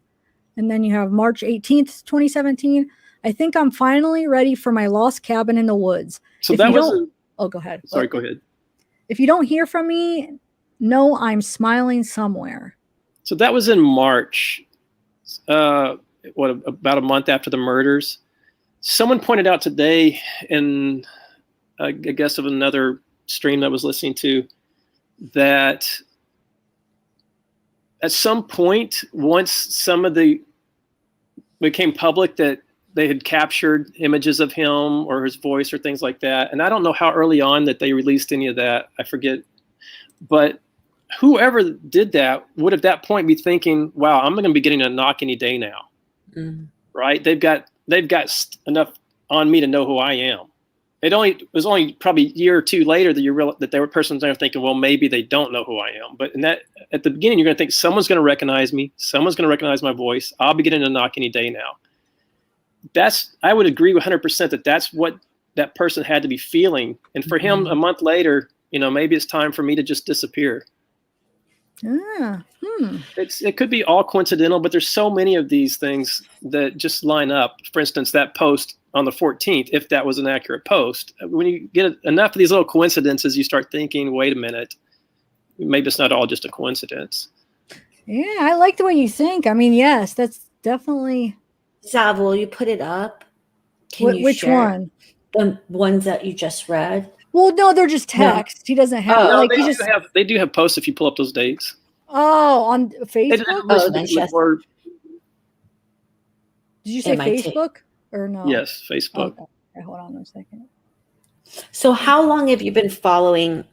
And then you have March 18th, 2017. I think I'm finally ready for my lost cabin in the woods. So If that you was don't, oh, go ahead. sorry, go ahead. If you don't hear from me, know I'm smiling somewhere. So that was in March, about a month after the murders. Someone pointed out today in, I guess, of another stream that I was listening to, that at some point, once some of the became public that they had captured images of him or his voice or things like that. And I don't know how early on that they released any of that. I forget. But whoever did that would at that point be thinking, wow, I'm going to be getting a knock any day now. Mm. Right? They've got enough on me to know who I am. It was only probably a year or two later that that there were persons there thinking, well, maybe they don't know who I am. But at the beginning, you're going to think someone's going to recognize me. Someone's going to recognize my voice. I'll be getting a knock any day now. I would agree 100% that that's what that person had to be feeling. And for him, a month later, maybe it's time for me to just disappear. It could be all coincidental, but there's so many of these things that just line up. For instance, that post on the 14th, if that was an accurate post, when you get enough of these little coincidences, you start thinking, wait a minute, maybe it's not all just a coincidence. Yeah, I like the way you think. I mean, yes, that's definitely. Zav, will you put it up? Which one? The ones that you just read. Well, no, they're just text. No. He doesn't have they do have posts if you pull up those dates. Oh, on Facebook? Did you say Facebook or no? Yes, Facebook. Okay, hold on a second. So how long have you been following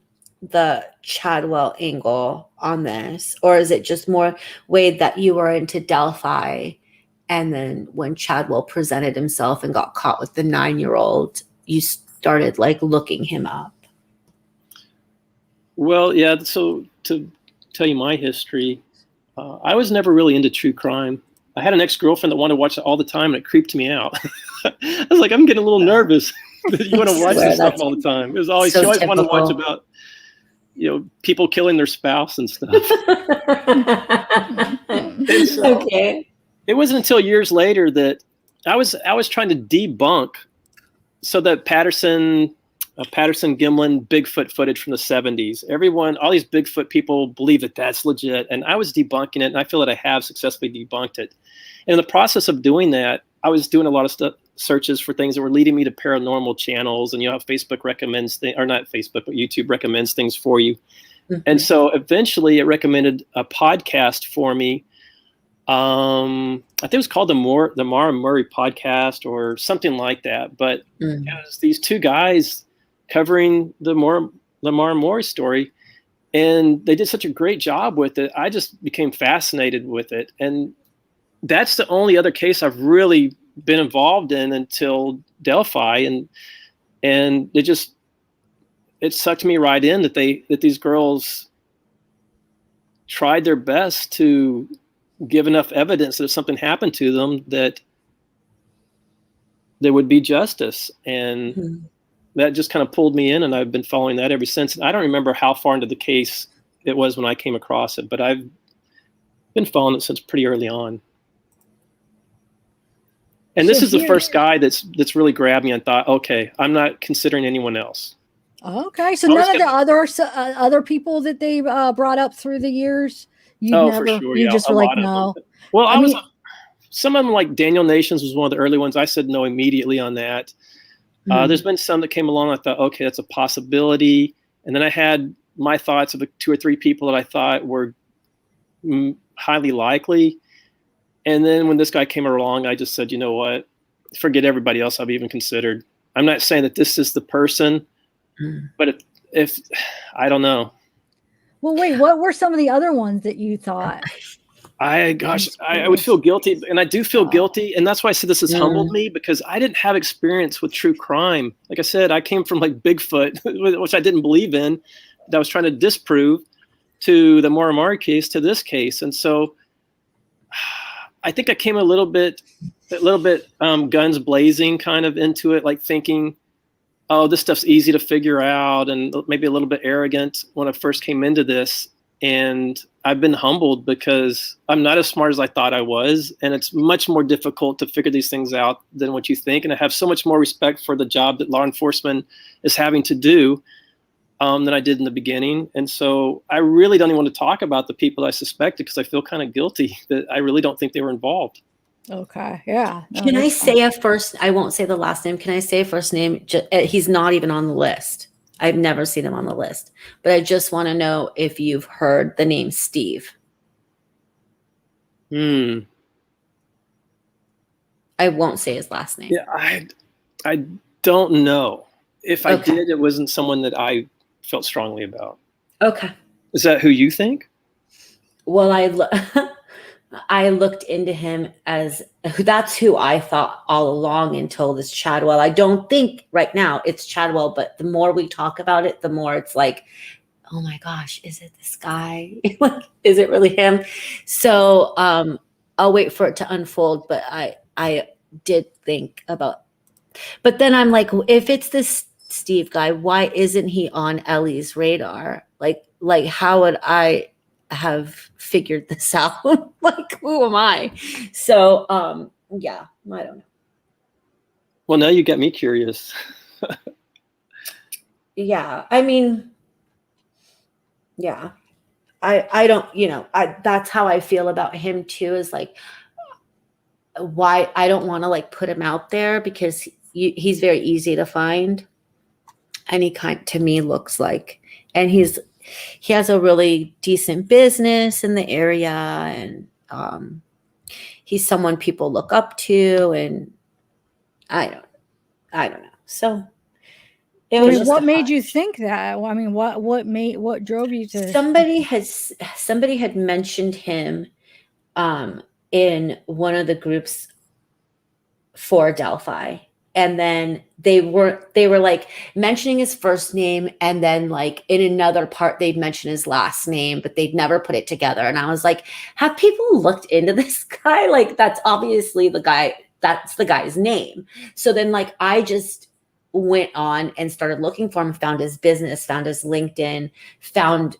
the Chadwell angle on this? Or is it just more way that you were into Delphi, and then when Chadwell presented himself and got caught with the 9-year-old, you started looking him up? Well, yeah. So to tell you my history, I was never really into true crime. I had an ex-girlfriend that wanted to watch it all the time, and it creeped me out. I was like, I'm getting a little nervous that you want to watch this stuff all the time. It was always, she always wanted to watch about, people killing their spouse and stuff. And so, okay. It wasn't until years later that I was trying to debunk. So that Patterson Gimlin Bigfoot footage from the 70s, all these Bigfoot people believe that that's legit. And I was debunking it, and I feel that I have successfully debunked it. And in the process of doing that, I was doing a lot of searches for things that were leading me to paranormal channels. And how Facebook recommends things, or not Facebook, but YouTube recommends things for you. Mm-hmm. And so eventually it recommended a podcast for me. I think it was called the Mara Murray podcast or something like that. But it was these two guys covering the Mara Murray story, and they did such a great job with it. I just became fascinated with it, and that's the only other case I've really been involved in until Delphi, and it sucked me right in that these girls tried their best to give enough evidence that if something happened to them, that there would be justice. And that just kind of pulled me in, and I've been following that ever since. And I don't remember how far into the case it was when I came across it, but I've been following it since pretty early on. And this is the first guy that's really grabbed me and thought, okay, I'm not considering anyone else. Okay, so none of the other people that they brought up through the years, for sure, you just were like, no. Well, I mean, some of them, like Daniel Nations was one of the early ones. I said no immediately on that. There's been some that came along. I thought, okay, that's a possibility. And then I had my thoughts of 2 or 3 people that I thought were highly likely. And then when this guy came along, I just said, you know what? Forget everybody else I've even considered. I'm not saying that this is the person, but if I don't know. Well, wait, what were some of the other ones that you thought? I would feel guilty, and I do feel guilty, and that's why I said this has humbled me, because I didn't have experience with true crime. Like I said, I came from Bigfoot, which I didn't believe in, that I was trying to disprove, to the Mara Murray case, to this case. And so I think I came a little bit guns blazing kind of into it, thinking, oh, this stuff's easy to figure out, and maybe a little bit arrogant when I first came into this. And I've been humbled because I'm not as smart as I thought I was. And it's much more difficult to figure these things out than what you think. And I have so much more respect for the job that law enforcement is having to do than I did in the beginning. And so I really don't even want to talk about the people I suspected because I feel kind of guilty that I really don't think they were involved. Okay. Yeah. No, Can I that's fine. say a first? I won't say the last name. Can I say a first name? He's not even on the list. I've never seen him on the list, but I just want to know if you've heard the name Steve. I won't say his last name. Yeah, I don't know. If I Okay. did, it wasn't someone that I felt strongly about. Okay. Is that who you think? Well, I looked into him as that's who I thought all along until this Chadwell. I don't think right now it's Chadwell, but the more we talk about it, the more it's like, oh my gosh, is it this guy? Like, is it really him? So I'll wait for it to unfold, but I did think about, but then I'm like, if it's this Steve guy, why isn't he on Ellie's radar? Like how would I have figured this out? Like, who am I? So yeah, I don't know. Well, now you got me curious. Yeah, I mean, yeah, I don't, that's how I feel about him too, is like, why I don't want to like put him out there because he's very easy to find, and he to me looks like, and he has a really decent business in the area, and he's someone people look up to, and I don't know. So it was just what made you think that? Well, I mean, what drove you to? somebody had mentioned him in one of the groups for Delphi, and then they were like mentioning his first name, and then like in another part they'd mention his last name, but they'd never put it together. And I was like, have people looked into this guy? Like, that's obviously the guy, that's the guy's name. So then like I just went on and started looking for him, found his business, found his LinkedIn, found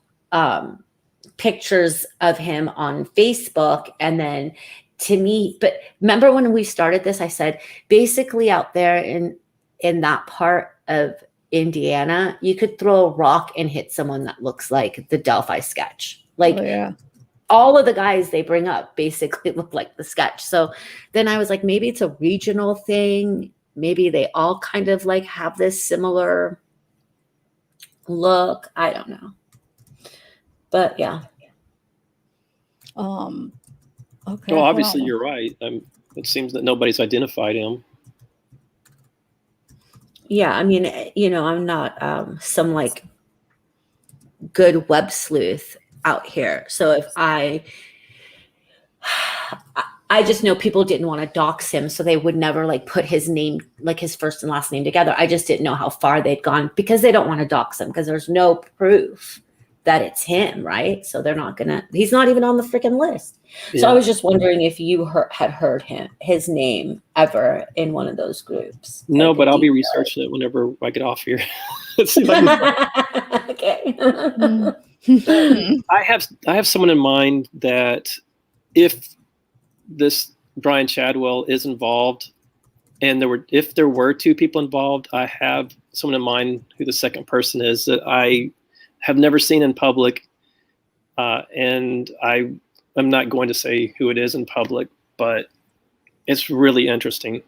pictures of him on Facebook. And then to me, but remember when we started this, I said, basically out there in that part of Indiana, you could throw a rock and hit someone that looks like the Delphi sketch. Like, Oh, yeah. all of the guys they bring up basically look like the sketch. So then I was like, maybe it's a regional thing. Maybe they all kind of like have this similar look. I don't know. But yeah. Okay. Well, obviously you're right. It seems that nobody's identified him. Yeah, I mean, I'm not some like good web sleuth out here. So if I just know people didn't want to dox him, so they would never like put his name, like his first and last name together. I just didn't know how far they'd gone because they don't want to dox him because there's no proof that it's him, right? So they're not gonna. He's not even on the freaking list. Yeah. So I was just wondering if you had heard his name ever in one of those groups. No, like, but I'll be researching it whenever I get off here. Let's see if I can. Okay. I have someone in mind that if this Brian Chadwell is involved, and if there were two people involved, I have someone in mind who the second person is that I have never seen in public, and I'm not going to say who it is in public, but it's really interesting.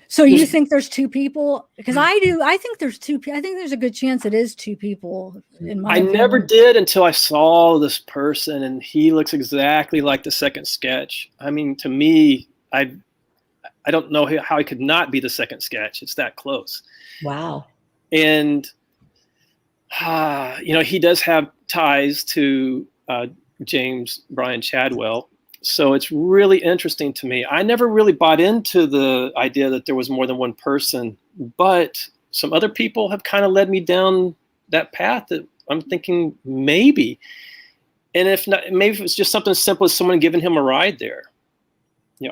So you think there's two people? Because I do. I think there's two. I think there's a good chance it is two people. In my opinion. Never did until I saw this person, and he looks exactly like the second sketch. I mean, to me, I don't know how he could not be the second sketch. It's that close. Wow. And he does have ties to James Brian Chadwell. So it's really interesting to me. I never really bought into the idea that there was more than one person, but some other people have kind of led me down that path that I'm thinking maybe. And if not, maybe if it's just something as simple as someone giving him a ride there.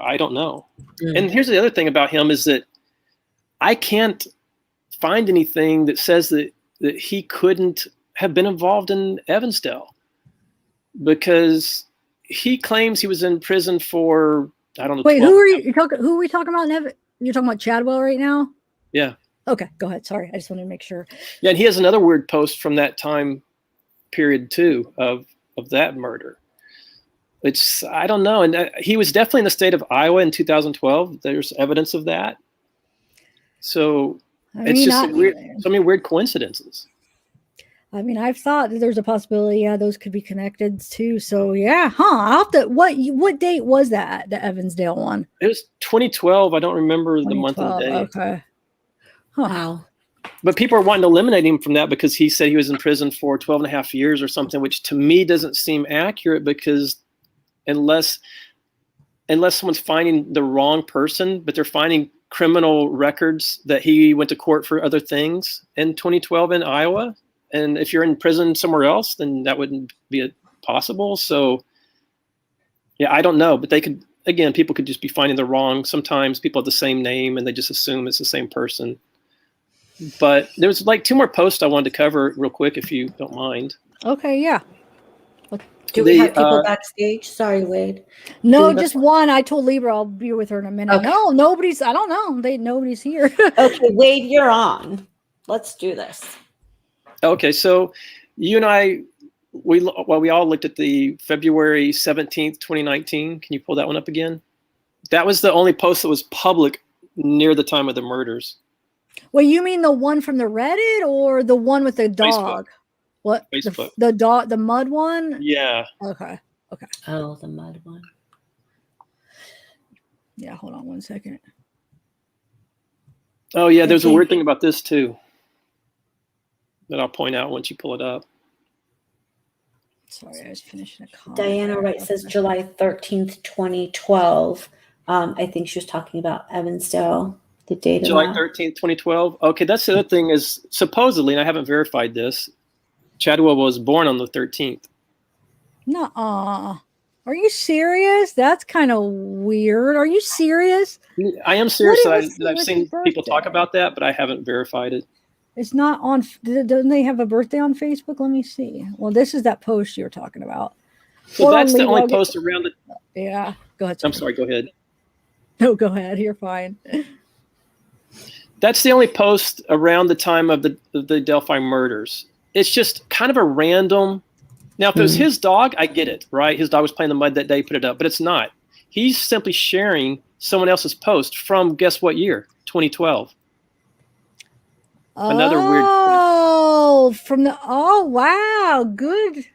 I don't know. Mm. And here's the other thing about him is that I can't find anything that says that he couldn't have been involved in Evansdale, because he claims he was in prison for, I don't know. Wait, who are we talking about? You're talking about Chadwell right now? Yeah. Okay, go ahead. Sorry, I just wanted to make sure. Yeah, and he has another weird post from that time period too of that murder. I don't know. And he was definitely in the state of Iowa in 2012. There's evidence of that. So it's just so many weird coincidences. I mean, I've thought that there's a possibility, those could be connected too. So yeah, I'll have to, what date was that, the Evansdale one? It was 2012. I don't remember the month and day. Okay. Huh. Wow. But people are wanting to eliminate him from that because he said he was in prison for 12 and a half years or something, which to me doesn't seem accurate, because unless someone's finding the wrong person, but they're finding criminal records that he went to court for other things in 2012 in Iowa. And if you're in prison somewhere else, then that wouldn't be possible. So yeah, I don't know, but people could just be finding the wrong. Sometimes people have the same name and they just assume it's the same person. But there's like 2 more posts I wanted to cover real quick, if you don't mind. Okay, yeah. Do we have people backstage? Sorry, Wade. No, just one. I told Libra I'll be with her in a minute. Okay. No, nobody's. I don't know. Nobody's here. Okay, Wade, you're on. Let's do this. Okay, so you and I, we all looked at the February 17th, 2019. Can you pull that one up again? That was the only post that was public near the time of the murders. Well, you mean the one from the Reddit or the one with the dog? Facebook. What? Facebook. The dog, the mud one? Yeah. Okay. Oh, the mud one. Yeah, hold on one second. Oh, yeah, there's a weird thing about this too that I'll point out once you pull it up. Sorry, I was finishing a comment. Diana Wright says July 13th, 2012. I think she was talking about Evansdale, the date July of 13th, 2012. Okay, that's the other thing is, supposedly, and I haven't verified this, Chadwell was born on the 13th. Nuh-uh. Are you serious? That's kind of weird. Are you serious? I am serious. I've seen people talk about that, but I haven't verified it. It's not on. Doesn't they have a birthday on Facebook? Let me see. Well, this is that post you were talking about. So that's the only post around it. Yeah. Go ahead. I'm sorry. Go ahead. No, go ahead. You're fine. That's the only post around the time of the Delphi murders. It's just kind of a random. Now, if it was his dog, I get it, right? His dog was playing in the mud that day, put it up, but it's not. He's simply sharing someone else's post from, guess what year? 2012. Another weird. Oh, wow. Good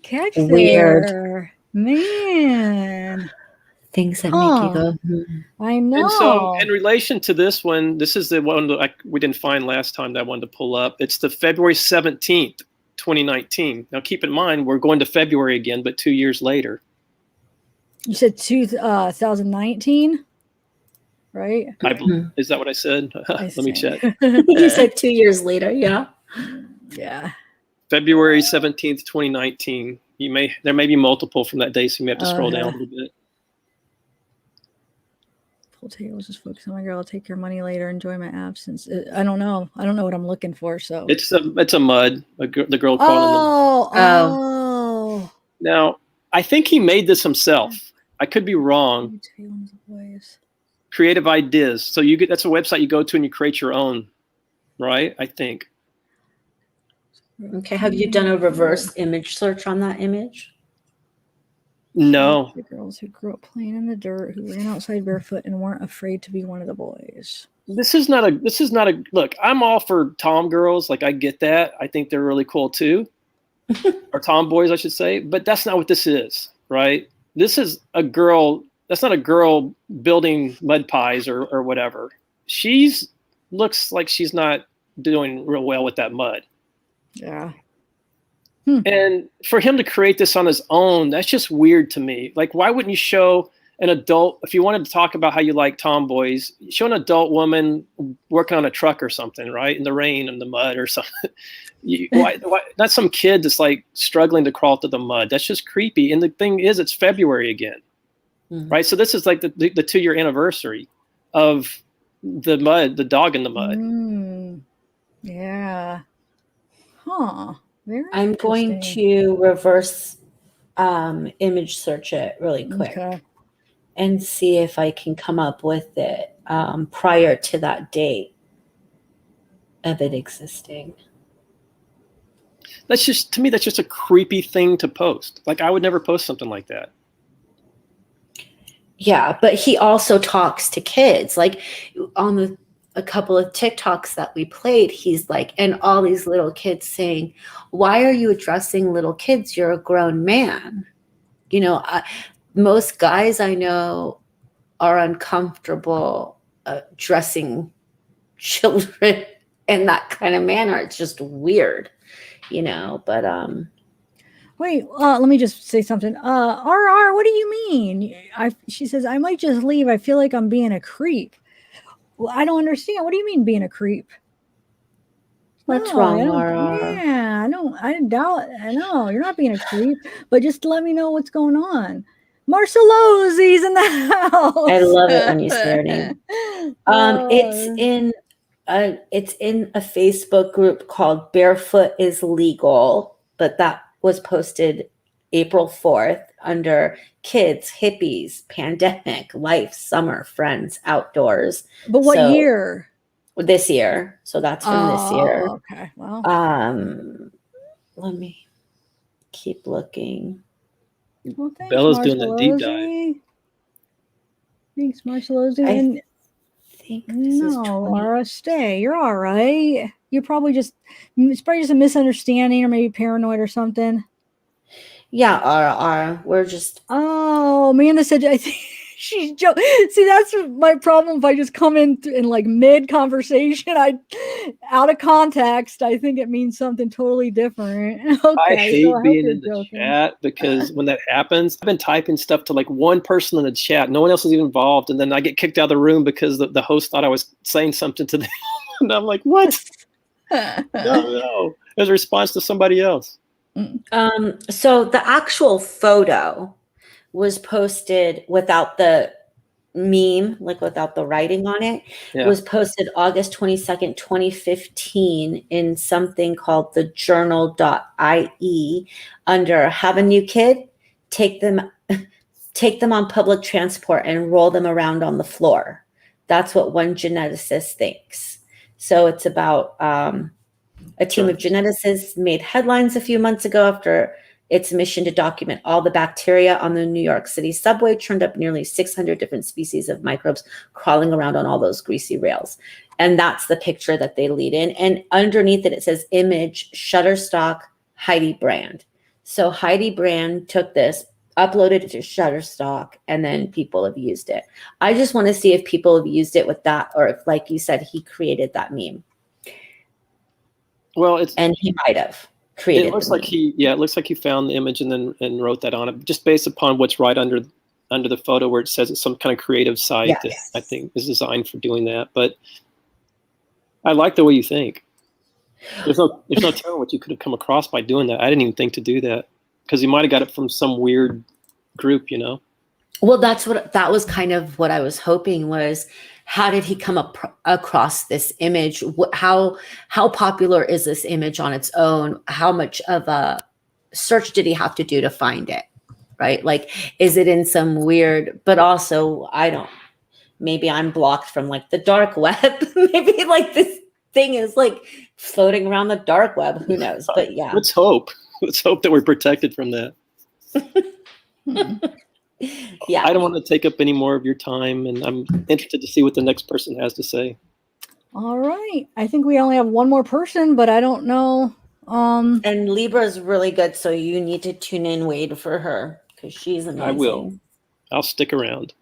catch there. Man. Things that make you go, I know. And so in relation to this one, this is the one that we didn't find last time that I wanted to pull up. It's the February 17th, 2019. Now, keep in mind, we're going to February again, but 2 years later. You said 2019, right? Is that what I said? Let me check. You said 2 years later, yeah. Yeah. February 17th, 2019. There may be multiple from that day, so you may have to scroll down a little bit. Pull tables, just focus on my girl. I'll take your money later. Enjoy my absence. I don't know. I don't know what I'm looking for. So it's a mud. The girl calling them. Oh. Now, I think he made this himself. I could be wrong. Creative ideas. So that's a website you go to and you create your own, right? I think. Okay. Have you done a reverse image search on that image? No. The girls who grew up playing in the dirt, who ran outside barefoot and weren't afraid to be one of the boys. This is not a look. I'm all for tom girls. Like, I get that. I think they're really cool too, or tomboys, I should say. But that's not what this is, right? This is a girl. That's not a girl building mud pies or whatever. Looks like she's not doing real well with that mud. Yeah. And for him to create this on his own, that's just weird to me. Like, why wouldn't you show an adult, if you wanted to talk about how you like tomboys, show an adult woman working on a truck or something, right? In the rain and the mud or something. Why, not some kid that's like struggling to crawl through the mud. That's just creepy. And the thing is, it's February again, right? So this is like the 2-year anniversary of the dog in the mud. Yeah. Huh. Very I'm going interesting. to reverse image search it really quick Okay. and see if I can come up with it prior to that date of it existing. That's just, to me, that's just a creepy thing to post. Like, I would never post something like that. Yeah, but he also talks to kids. Like on a couple of TikToks that we played, he's like, and all these little kids saying, "Why are you addressing little kids? You're a grown man." You know, most guys I know are uncomfortable dressing children in that kind of manner. It's just weird, you know. But Wait, let me just say something. RR, what do you mean? She says, I might just leave. I feel like I'm being a creep. Well, I don't understand. What do you mean being a creep? what's No, I wrong, don't. RR? Yeah, I doubt. I know you're not being a creep, but just let me know what's going on. Marcelosi's in the house. I love it when you say her name. It's in a Facebook group called Barefoot is Legal, but that was posted April 4th under kids, hippies, pandemic, life, summer, friends, outdoors. But what So year? this year. So that's from this year. Okay. Well, Let me keep looking. well, thanks, Bella's doing that deep dive. Marcelosi. Thanks, Marcelosi. I And think this is no, 20. Laura, stay. You're all right. You're probably it's probably just a misunderstanding or maybe paranoid or something. Yeah, we're just Oh, Amanda said, I think she's joking. See, that's my problem. If I just come in like mid conversation, out of context, I think it means something totally different. I Okay, so hate I hope being you're in the joking. chat because when that happens, I've been typing stuff to like one person in the chat. No one else is even involved. And then I get kicked out of the room because the host thought I was saying something to them. And I'm like, what? No. It was a response to somebody else. so the actual photo was posted without the meme, like without the writing on it. Yeah. Was posted August 22nd, 2015 in something called the journal.ie under have a new kid, take them on public transport and roll them around on the floor. That's what one geneticist thinks. So it's about a team of geneticists made headlines a few months ago after its mission to document all the bacteria on the New York City subway turned up nearly 600 different species of microbes crawling around on all those greasy rails. And that's the picture that they lead in. And underneath it says image Shutterstock Heidi Brand. So Heidi Brand took this, uploaded it to Shutterstock, and then people have used it. I just want to see if people have used it with that, or if, like you said, he created that meme. Well, and he might have created. It looks like he found the image and wrote that on it, just based upon what's right under the photo where it says it's some kind of creative site that I think is designed for doing that. But I like the way you think. There's no telling what you could have come across by doing that. I didn't even think to do that because you might have got it from some weird group, you know. Well, that was kind of what I was hoping was, how did he come across this image? How popular is this image on its own? How much of a search did he have to do to find it? Right? Like, is it in some weird, but also maybe I'm blocked from like the dark web. Maybe like this thing is like floating around the dark web. Who knows? But yeah. Let's hope that we're protected from that. Yeah. I don't want to take up any more of your time, and I'm interested to see what the next person has to say. All right. I think we only have one more person, but I don't know. And Libra is really good, so you need to tune in, Wade, for her, because she's amazing. I will. I'll stick around.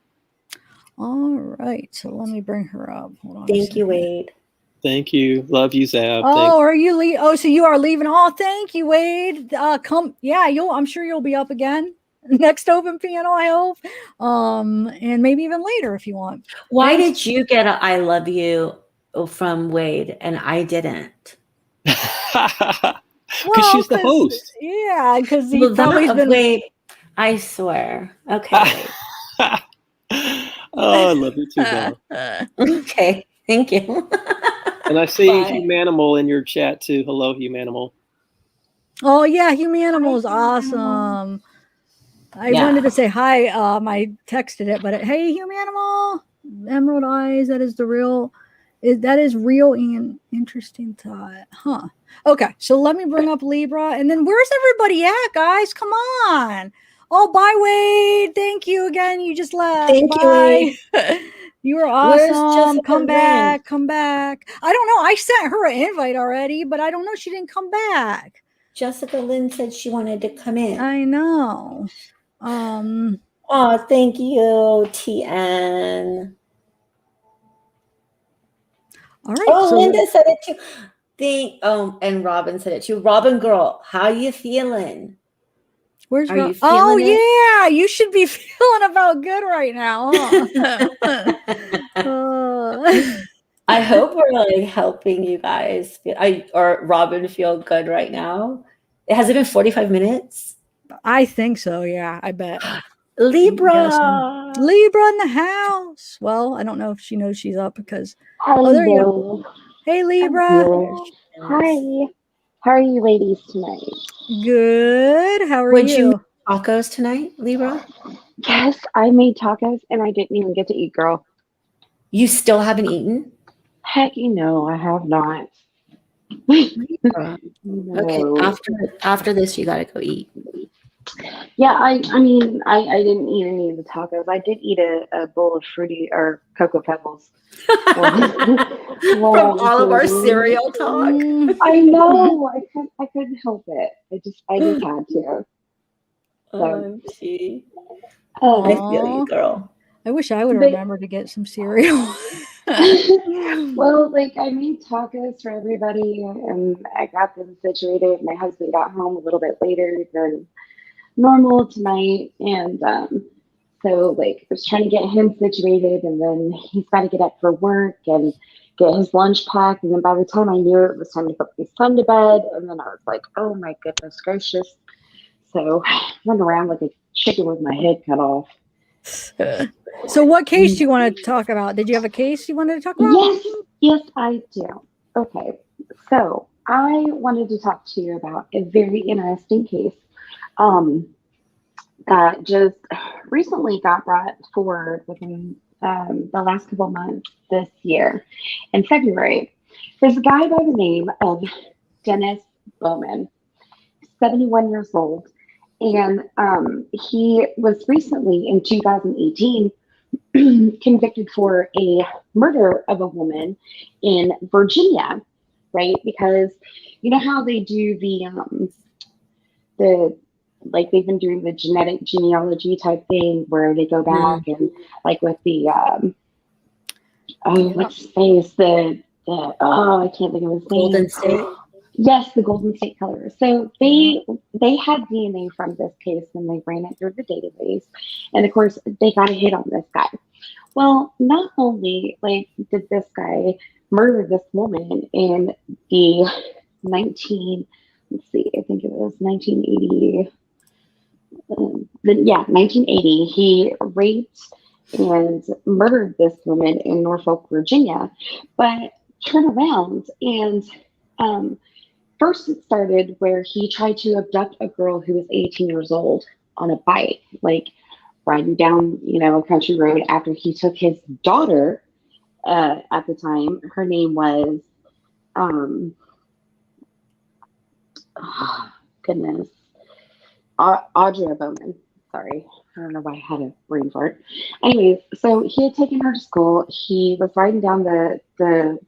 All right. So let me bring her up. Hold on. Thank you, Wade. Thank you. Love you, Zav. Oh, are you so you are leaving? Oh, thank you, Wade. Come. Yeah, I'm sure you'll be up again. Next open piano, I hope. And maybe even later if you want. Why did you get a I love you from Wade and I didn't? Because she's the host. Yeah, because he's probably been Wade. I swear. Okay. Oh, I love you too, Bella. Okay. Thank you. And I see Humanimal in your chat too. Hello, Humanimal. Oh yeah, Humanimals, Hi, Humanimal. awesome. I Yeah. wanted to say hi. I texted it, but hey, Humanimal, Emerald Eyes. That is the real. That is real and interesting thought, huh? Okay, so let me bring up Libra, and then where's everybody at, guys? Come on. Oh, bye, Wade. Thank you again. You just left. Thank you, Bye. Wade. You were Where's awesome. Jessica Come Lynn? back. Come back. I don't know. I sent her an invite already, but I don't know. She didn't come back. Jessica Lynn said she wanted to come in. I know. Oh, thank you, TN. All right. Oh, So Linda said it too. And Robin said it too. Robin girl, how you feeling? where's Are you oh feeling it? yeah, you should be feeling about good right now, huh? I hope we're like helping you guys or Robin feel good right now. Has it been 45 minutes? I think so. Yeah, I bet. Libra. Libra in the house. Well, I don't know if she knows she's up because. Hello. Oh, there you go. Hey, Libra. Hi. How are you ladies tonight? Good. How are Would you you? make tacos tonight, Libra? Yes, I made tacos and I didn't even get to eat, girl. You still haven't eaten? Heck, I have not. Libra. No. Okay, after this, you gotta go eat. Yeah, I mean, I didn't eat any of the tacos. I did eat a bowl of fruity or Cocoa Pebbles. From all of our cereal talk. I know. I couldn't help it. I just had to. OMG. So, I feel you, girl. I wish I would have remembered to get some cereal. well, like I made tacos for everybody and I got them situated. My husband got home a little bit later than normal tonight. And so like I was trying to get him situated and then he's got to get up for work and get his lunch packed. And then by the time I knew it was time to put my son to bed, and then I was like, oh my goodness gracious. So I run around like a chicken with my head cut off. So what case do you want to talk about? Did you have a case you wanted to talk about? Yes, I do. Okay, so I wanted to talk to you about a very interesting case that just recently got brought forward within the last couple months this year. In February, there's a guy by the name of Dennis Bowman, 71 years old, and he was recently in 2018 convicted for a murder of a woman in Virginia, right? Because you know how they do the like they've been doing the genetic genealogy type thing where they go back and like with the what's his face the I can't think of his name. Golden State. Yes, the Golden State Killer. So they had DNA from this case and they ran it through the database, and of course they got a hit on this guy. Well, not only like did this guy murder this woman in the 1980. 1980, he raped and murdered this woman in Norfolk, Virginia. But turn around and first it started where he tried to abduct a girl who was 18 years old on a bike, like riding down, a country road after he took his daughter at the time. Her name was, oh, goodness, Audra Bowman. Sorry, I don't know why I had a brain fart. Anyways, so he had taken her to school. He was riding down the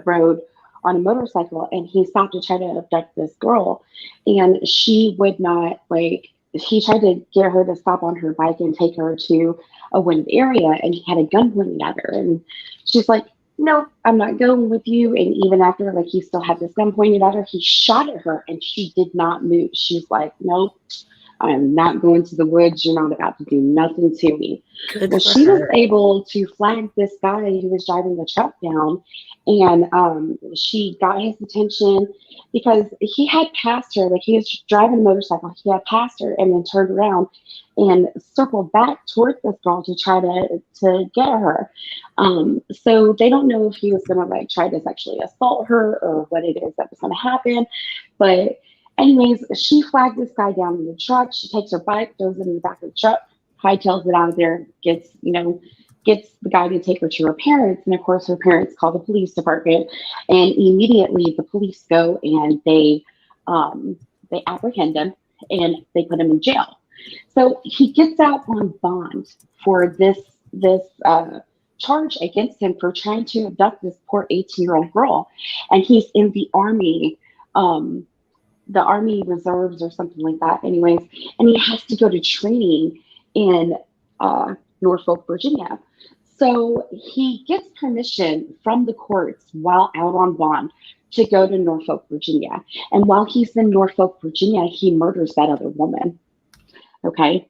road on a motorcycle, and he stopped to try to abduct this girl, and she would not like. He tried to get her to stop on her bike and take her to a wooded area, and he had a gun pointed at her, and she's like, "No, I'm not going with you." And even after, like, he still had this gun pointed at her, he shot at her, and she did not move. She's like, "Nope, I'm not going to the woods. You're not about to do nothing to me." Well, she was able to flag this guy who was driving the truck down, and she got his attention because he had passed her. Like, he was driving a motorcycle, he had passed her and then turned around and circled back toward this girl to try to get her. So they don't know if he was gonna like try to sexually assault her or what it is that was gonna happen, but Anyways, she flagged this guy down in the truck. She takes her bike, throws it in the back of the truck, hightails it out of there, gets the guy to take her to her parents. And of course, her parents call the police department, and immediately the police go and they apprehend him and they put him in jail. So he gets out on bond for this charge against him for trying to abduct this poor 18-year-old girl, and he's in the Army reserves or something like that. Anyways, and he has to go to training in Norfolk, Virginia. So he gets permission from the courts while out on bond to go to Norfolk, Virginia. And while he's in Norfolk, Virginia, he murders that other woman. Okay.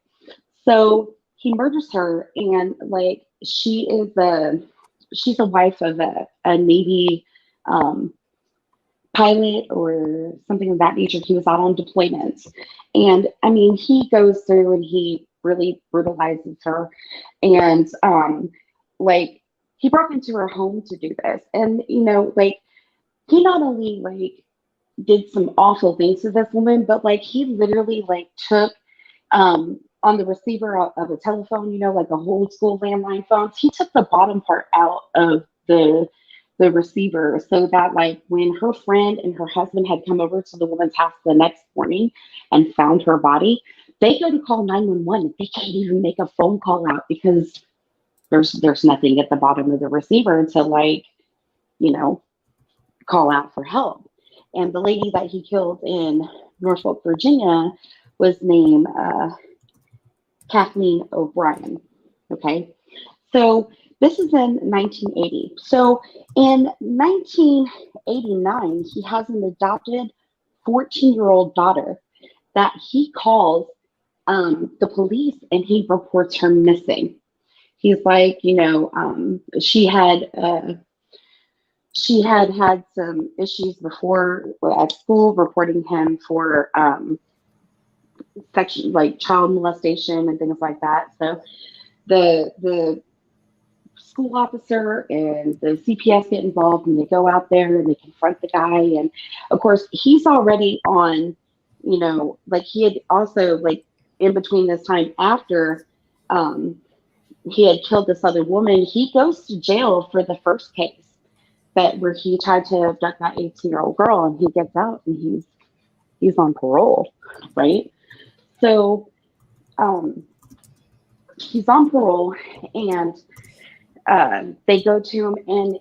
So he murders her, and like she's a wife of a Navy pilot or something of that nature. He was out on deployment. And I mean, he goes through and he really brutalizes her. And like he broke into her home to do this. And like he not only like did some awful things to this woman, but like he literally like took on the receiver of a telephone, like a old school landline phones, he took the bottom part out of the receiver so that like when her friend and her husband had come over to the woman's house the next morning and found her body, they go to call 911. They can't even make a phone call out because there's nothing at the bottom of the receiver to like, call out for help. And the lady that he killed in Norfolk, Virginia was named Kathleen O'Brien. Okay. So this is in 1980. So in 1989, he has an adopted 14-year-old daughter that he calls the police and he reports her missing. He's like, she had some issues before at school, reporting him for section like child molestation and things like that. So the school officer and the CPS get involved and they go out there and they confront the guy. And of course, he's already on, like he had also like in between this time after he had killed this other woman, he goes to jail for the first case where he tried to abduct that 18-year-old girl, and he gets out and he's on parole, right? So he's on parole, and they go to him, and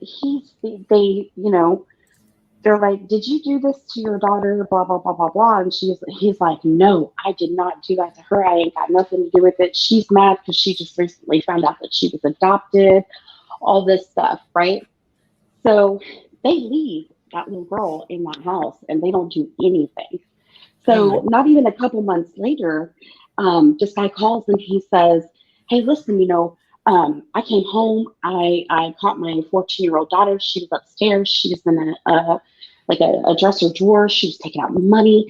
they're like, "Did you do this to your daughter?" Blah blah blah blah blah. And he's like, "No, I did not do that to her. I ain't got nothing to do with it. She's mad because she just recently found out that she was adopted." All this stuff, right? So they leave that little girl in that house, and they don't do anything. So not even a couple months later, this guy calls and he says, "Hey, listen, I came home. I caught my 14-year-old daughter. She was upstairs. She was in a dresser drawer. She was taking out money.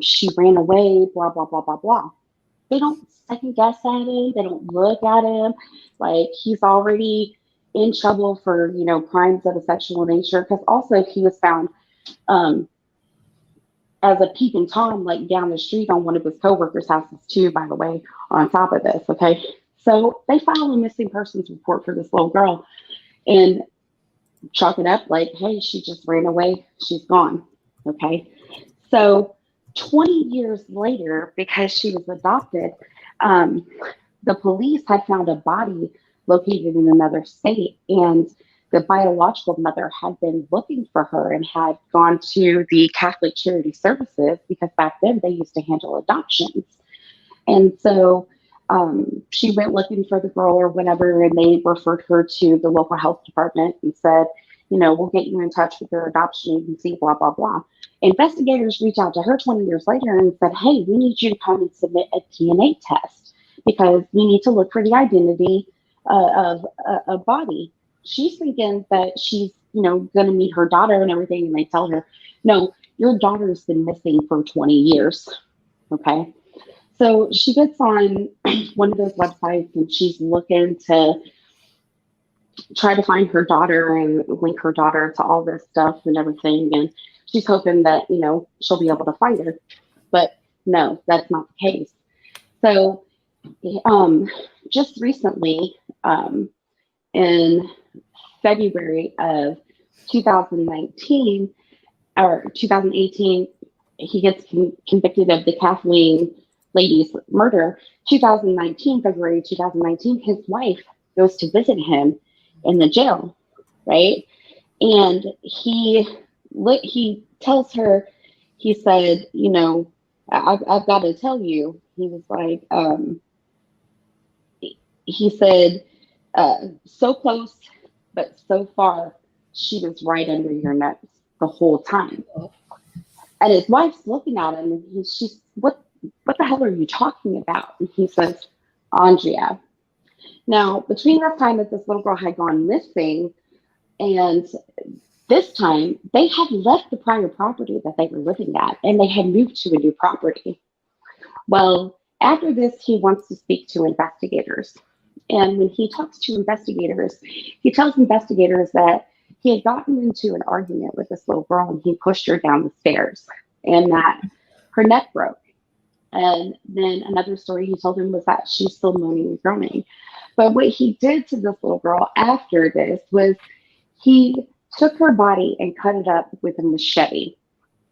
She ran away, blah, blah, blah, blah, blah." They don't second guess at him. They don't look at him like he's already in trouble for, crimes of a sexual nature. Because also he was found as a peeping Tom, like down the street on one of his coworkers' houses too, by the way, on top of this. Okay. So they file a missing persons report for this little girl and chalk it up like, hey, she just ran away. She's gone. Okay. So 20 years later, because she was adopted, the police had found a body located in another state, and the biological mother had been looking for her and had gone to the Catholic Charity Services because back then they used to handle adoptions. And so she went looking for the girl or whatever, and they referred her to the local health department and said, we'll get you in touch with their adoption agency, blah, blah, blah. Investigators reached out to her 20 years later and said, hey, we need you to come and submit a DNA test because we need to look for the identity of a body. She's thinking that she's, going to meet her daughter and everything. And they tell her, no, your daughter's been missing for 20 years. Okay. So she gets on one of those websites and she's looking to try to find her daughter and link her daughter to all this stuff and everything. And she's hoping that, she'll be able to find her. But no, that's not the case. So just recently, in February of 2019 or 2018, he gets convicted of the Kathleen lady's murder. February 2019, his wife goes to visit him in the jail, right? And he tells her, he said, I've got to tell you, he was like, he said, so close, but so far, she was right under your nose the whole time. And his wife's looking at him, and she's, what the hell are you talking about? And he says, Andrea. Now, between that time that this little girl had gone missing and this time, they had left the prior property that they were living at, and they had moved to a new property. Well, after this, he wants to speak to investigators. And when he talks to investigators, he tells investigators that he had gotten into an argument with this little girl and he pushed her down the stairs and that her neck broke. And then another story he told him was that she's still moaning and groaning. But what he did to this little girl after this was he took her body and cut it up with a machete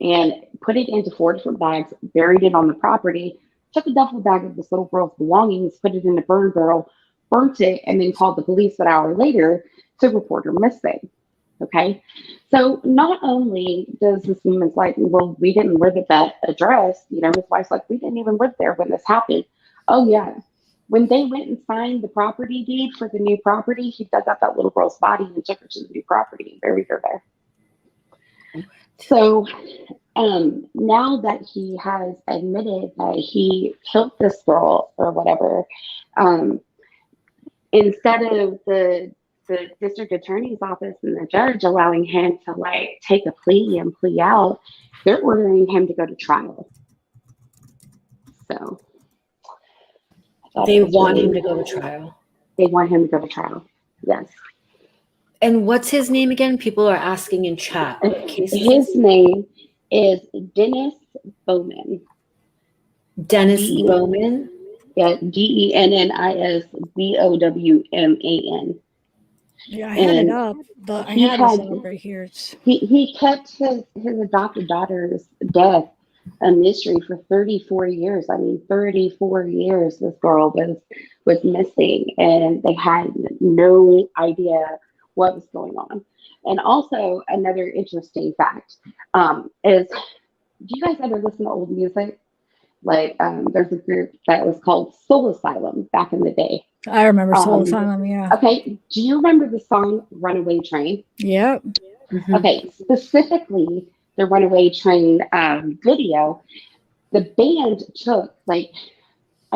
and put it into 4 different bags, buried it on the property, took a duffel bag of this little girl's belongings, put it in a burn barrel, burnt it, and then called the police an hour later to report her missing. Okay, so not only does this woman's like, well, we didn't live at that address, his wife's like, we didn't even live there when this happened. Oh yeah, when they went and signed the property deed for the new property, he dug up that little girl's body and took her to the new property and buried her there. So now that he has admitted that he killed this girl or whatever, instead of the district attorney's office and the judge allowing him to take a plea and plea out, they're ordering him to go to trial. So they want him to go to trial. They want him to go to trial. Yes. And what's his name again? People are asking in chat. His name is Dennis Bowman. Dennis Bowman? Yeah, DennisBowman. Yeah, I had it up, but I had this up right here. He kept his adopted daughter's death a mystery for 34 years. I mean, 34 years this girl was missing, and they had no idea what was going on. And also, another interesting fact is, do you guys ever listen to old music? There's a group that was called Soul Asylum back in the day. I remember Soul Asylum, yeah. Okay, do you remember the song Runaway Train? Yep. Mm-hmm. Okay, specifically the Runaway Train video, the band took I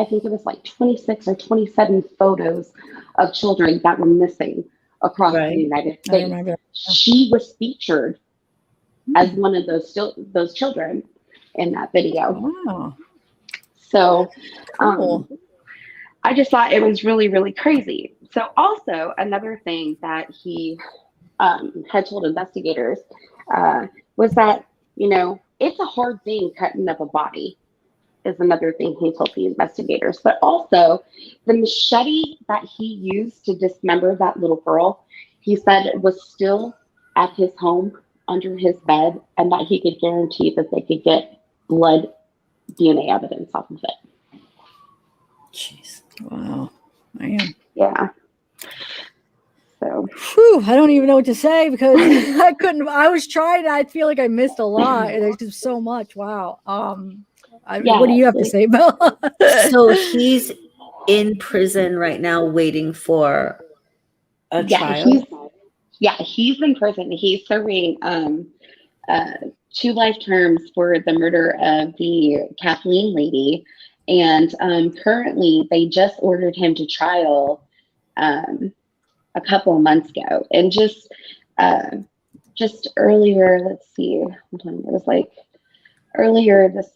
think it was 26 or 27 photos of children that were missing across the United States. I remember. She was featured as one of those children in that video. Wow. So cool. I just thought it was really, really crazy. So also another thing that he had told investigators was that, it's a hard thing cutting up a body is another thing he told the investigators. But also the machete that he used to dismember that little girl, he said it was still at his home under his bed, and that he could guarantee that they could get blood DNA evidence off of it. Jeez. Wow. Man. Yeah. So. Whew, I don't even know what to say because I was trying. I feel like I missed a lot. There's just so much. Wow. What do you have to say, Bill? So he's in prison right now waiting for a trial? He's in prison. He's serving 2 life terms for the murder of the Kathleen lady. And currently they just ordered him to trial a couple of months ago. And just earlier, let's see, it was earlier this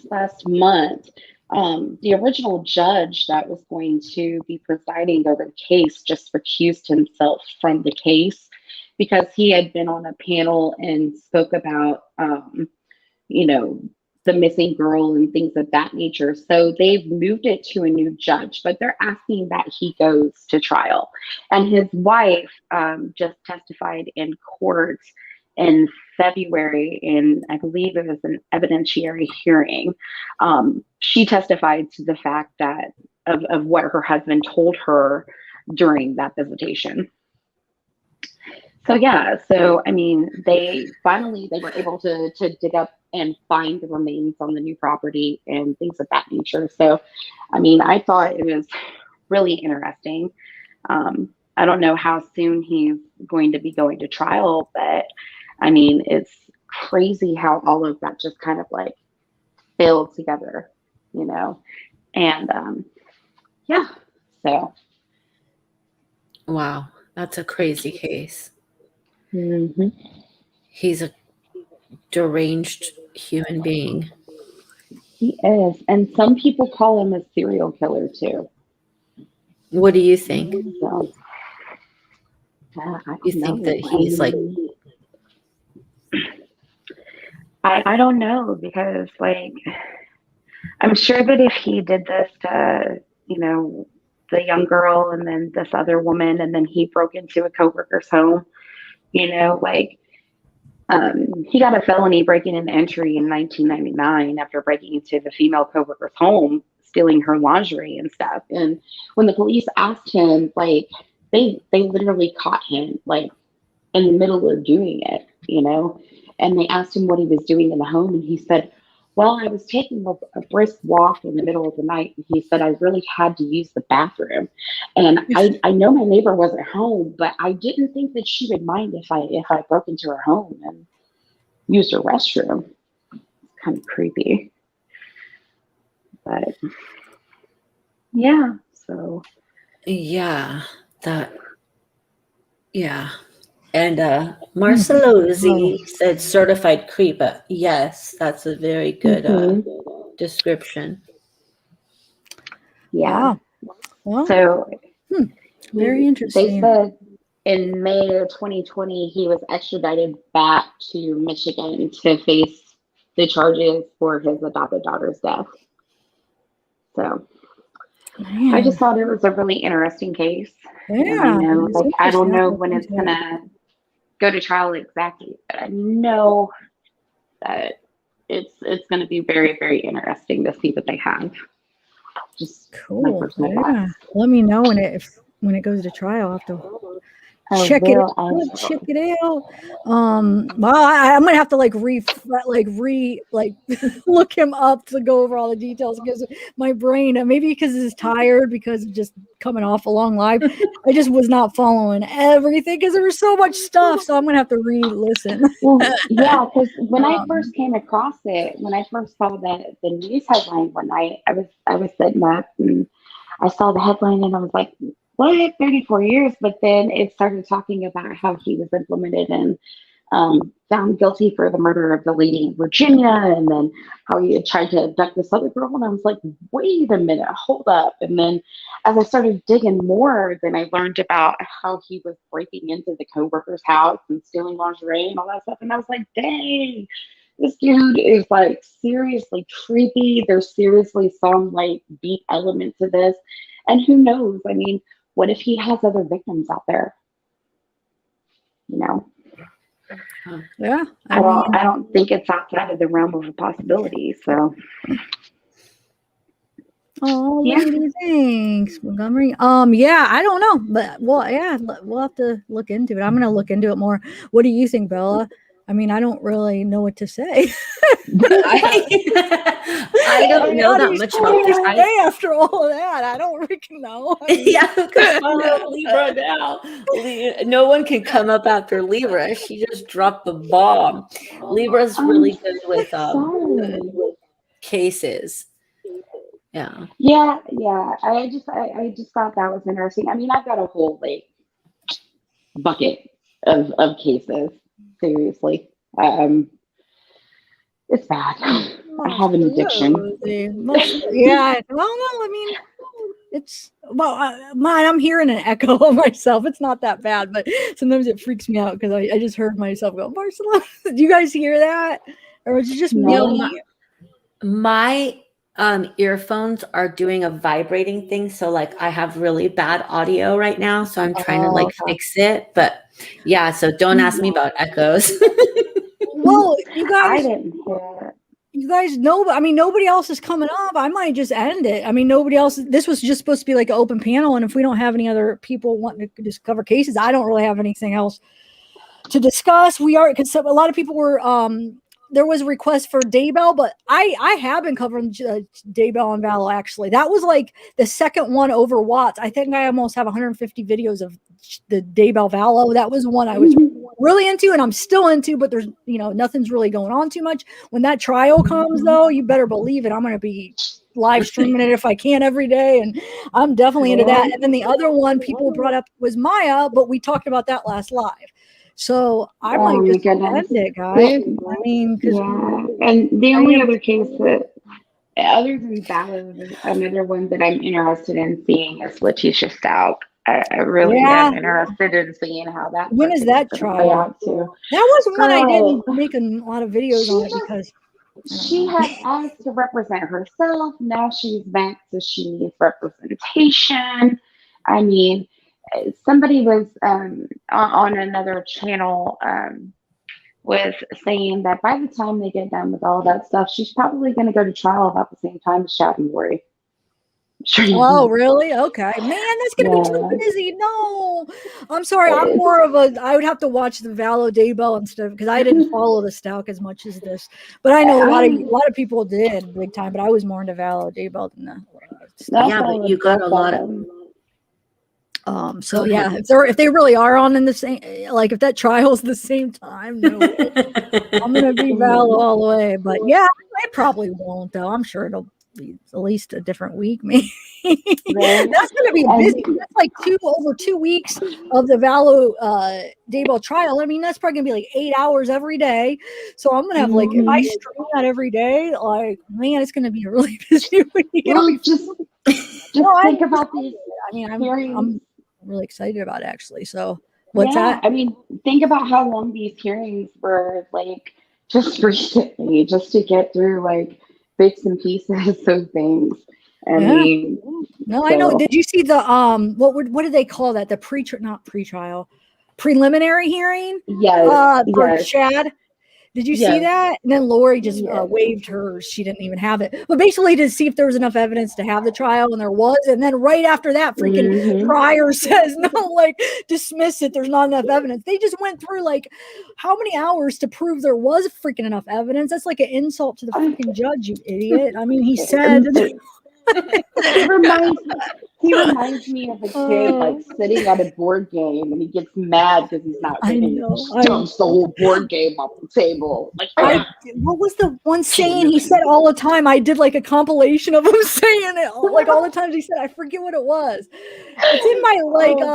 last month, The original judge that was going to be presiding over the case just recused himself from the case because he had been on a panel and spoke about, you know, the missing girl and things of that nature. So they've moved it to a new judge, but they're asking that he goes to trial. And his wife just testified in court in February, in I believe it was an evidentiary hearing. She testified to the fact that of what her husband told her during that visitation. So yeah, so I mean, they were able to dig up and find the remains on the new property and things of that nature. So, I mean, I thought it was really interesting. I don't know how soon he's going to be going to trial, but I mean, it's crazy how all of that just kind of like fell together, you know, and yeah, so. Wow, that's a crazy case. Mm-hmm. He's a deranged human being. He is. And some people call him a serial killer too. What do you think? So, You think that he's like, I don't know, because like I'm sure that if he did this to, you know, the young girl and then this other woman, and then he broke into a coworker's home, you know, like he got a felony breaking and entry in 1999 after breaking into the female coworker's home, stealing her lingerie and stuff. And when the police asked him, like they literally caught him like in the middle of doing it, you know, and they asked him what he was doing in the home, and he said, well, I was taking a brisk walk in the middle of the night. And he said, I really had to use the bathroom. And I know my neighbor wasn't home, but I didn't think that she would mind if I broke into her home and used her restroom. It's kind of creepy. But yeah, so. yeah, that, yeah. And Marcelozzi said certified creep. Yes, that's a very good description. Yeah. Wow. Well, So very interesting. They said in May of 2020 he was extradited back to Michigan to face the charges for his adopted daughter's death. So Man. I just thought it was a really interesting case. Yeah. And I know, like, I don't know when it's gonna go to trial exactly, but I know that it's going to be very, very interesting to see what they have. Just cool. Yeah. Let me know when it goes to trial. I'll have to check it out. Well, I'm gonna have to like look him up to go over all the details, because my brain, maybe because it's tired because of just coming off a long live, I just was not following everything because there was so much stuff. So I'm gonna have to re-listen. Well, yeah, because when I first came across it, when I first saw the news headline one night, I was sitting up and I saw the headline and I was like, what, 34 years? But then it started talking about how he was implemented and found guilty for the murder of the lady in Virginia, and then how he had tried to abduct this other girl. And I was like, wait a minute, hold up. And then as I started digging more, then I learned about how he was breaking into the coworker's house and stealing lingerie and all that stuff. And I was like, dang, this dude is like seriously creepy. There's seriously some like deep element to this. And who knows? I mean, what if he has other victims out there? You know? Yeah. I don't think it's outside of the realm of a possibility. So. Oh, lady, thanks, Montgomery. Yeah, I don't know, but well, yeah, we'll have to look into it. I'm gonna look into it more. What do you think, Bella? I mean, I don't really know what to say. I don't know that much about this. After all of that, I don't freaking know. I mean, yeah, because follow Libra now. No one can come up after Libra. She just dropped the bomb. Libra's really good with cases. Yeah. Yeah. I just thought that was interesting. I mean, I've got a whole like bucket of cases. Seriously. It's bad. I have an addiction. Yeah. Well, no, I mean, it's mine. I'm hearing an echo of myself. It's not that bad, but sometimes it freaks me out because I just heard myself go, Barcelona. Do you guys hear that? Or is it just me? My earphones are doing a vibrating thing, so like I have really bad audio right now, so I'm trying to like fix it. But yeah, so don't ask me about echoes. Well, you I guys, didn't hear. you guys know, I mean, nobody else is coming up. I might just end it. I mean, nobody else. This was just supposed to be like an open panel, and if we don't have any other people wanting to discover cases, I don't really have anything else to discuss. We are, because a lot of people were there was a request for Daybell, but I have been covering Daybell and Vallow. Actually, that was like the second one over Watts. I think I almost have 150 videos of the Daybell Vallow. That was one I was really into, and I'm still into, but there's, you know, nothing's really going on too much. When that trial comes, though, you better believe it, I'm going to be live streaming it if I can every day, and I'm definitely into that. And then the other one people brought up was Maya, but we talked about that last live. So I might just end it, guys. I mean, and the only other case that, other than Vallow, another one that I'm interested in seeing is Letitia Stout. I really am interested in seeing how that. When is that trial? Out too. That was one I didn't make a lot of videos on it because she had asked to represent herself. Now she's back, so she needs representation. I mean, somebody was on another channel was saying that by the time they get done with all that stuff, she's probably going to go to trial about the same time as Chadwell. Oh, really? Okay. Man, that's going to be too busy. No, I'm sorry. I'm more of I would have to watch the Vallow Daybell and stuff because I didn't follow the Stout as much as this. But I know a lot of people did big time, but I was more into Vallow Daybell than the Stout. Yeah, but you got a lot of. So yeah, if they really are on in the same, like if that trial's the same time, no way. I'm gonna be Vallow all the way. But yeah, I probably won't though. I'm sure it'll be at least a different week, maybe. That's gonna be busy. That's like over 2 weeks of the Vallow Daybell trial. I mean, that's probably gonna be like 8 hours every day. So I'm gonna have like, if I stream that every day, like, man, it's gonna be a really busy week. Well, just think about these. I mean, I'm really excited about it, actually. So what's that? I mean, think about how long these hearings were, like, just recently, just to get through like bits and pieces of things. I mean, I know. Did you see the what did they call that? The preliminary hearing? For Chad. Did you see that? And then Lori just waived hers. She didn't even have it. But basically to see if there was enough evidence to have the trial, and there was. And then right after that, freaking Pryor says, no, like, dismiss it. There's not enough evidence. They just went through, like, how many hours to prove there was freaking enough evidence? That's like an insult to the freaking judge, you idiot. I mean, he said... He reminds me of a kid like sitting at a board game and he gets mad because he's not winning. Dumps the whole board game off the table. Like, what was the one saying he said all the time? I did like a compilation of him saying it like all the times he said. I forget what it was. It's in my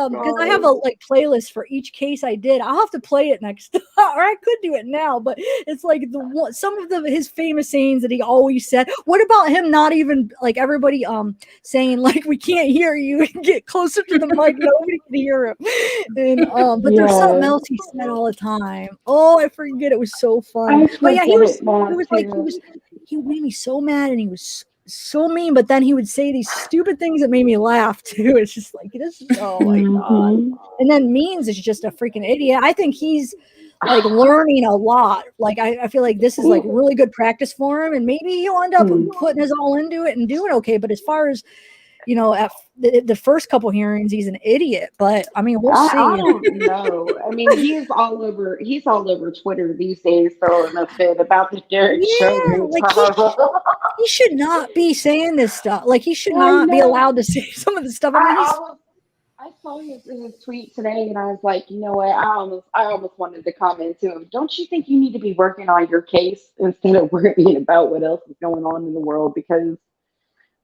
because I have a like playlist for each case I did. I'll have to play it next or I could do it now, but it's like some of his famous sayings that he always said. What about him not even like everybody saying like, we can't hear you, get closer to the mic, nobody can hear him. And but there's something else he said all the time. Oh, I forget, it was so fun. But yeah, he made me so mad, and he was so mean, but then he would say these stupid things that made me laugh too. It's just like, this is, oh my god. And then Means is just a freaking idiot. I think he's like learning a lot. Like I feel like this is like really good practice for him, and maybe he'll end up putting his all into it and doing okay. But as far as, you know, at the first couple hearings, he's an idiot. But I mean, we'll see. I don't know. I mean, he's all over Twitter these days, throwing a fit about the Derek Chauvin. Like he should not be saying this stuff. Like he should not be allowed to say some of the stuff. I saw his tweet today, and I was like, you know what? I almost wanted to comment to him. Don't you think you need to be working on your case instead of worrying about what else is going on in the world? Because,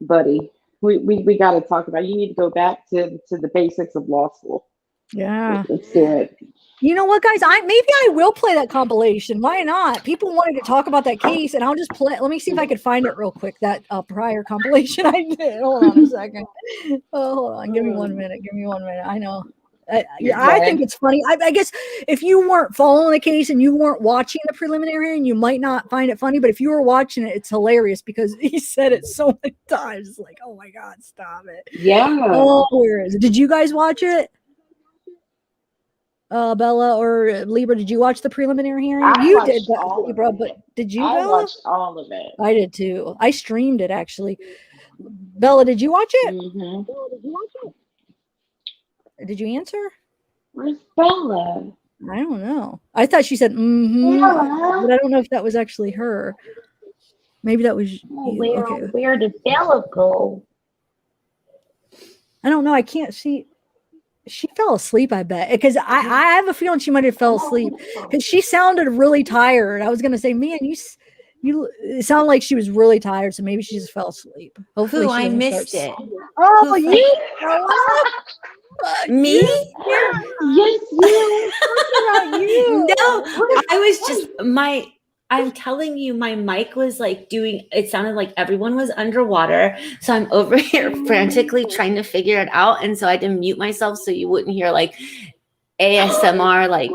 buddy, we got to talk about. You need to go back to the basics of law school. Yeah. Let's do it. You know what, guys? Maybe I will play that compilation. Why not? People wanted to talk about that case, and I'll just play. Let me see if I could find it real quick. That prior compilation I did. Hold on a second. Oh, hold on. Give me 1 minute. Give me 1 minute. I know. I think it's funny. I guess if you weren't following the case and you weren't watching the preliminary hearing, you might not find it funny. But if you were watching it, it's hilarious because he said it so many times. It's like, oh my God, stop it. Yeah. Oh, where is it? Did you guys watch it? Bella or Libra, did you watch the preliminary hearing? You did, Libra, but did you, Bella? I watched all of it. I did too. I streamed it actually. Bella, did you watch it? Mm-hmm. Did you answer? Where's Bella? I don't know. I thought she said mm-hmm, but I don't know if that was actually her. Maybe that was you. Okay. Where did Bella go? I don't know. I can't see. She fell asleep, I bet, because I have a feeling she might have fell asleep because she sounded really tired. I was gonna say, man, it sounded like she was really tired, so maybe she just fell asleep. Hopefully, I missed it. Oh, you? Me? Yeah. Yes, you. You. No, I was just I'm telling you, my mic was like it sounded like everyone was underwater. So I'm over here frantically trying to figure it out. And so I had to mute myself so you wouldn't hear like ASMR, like.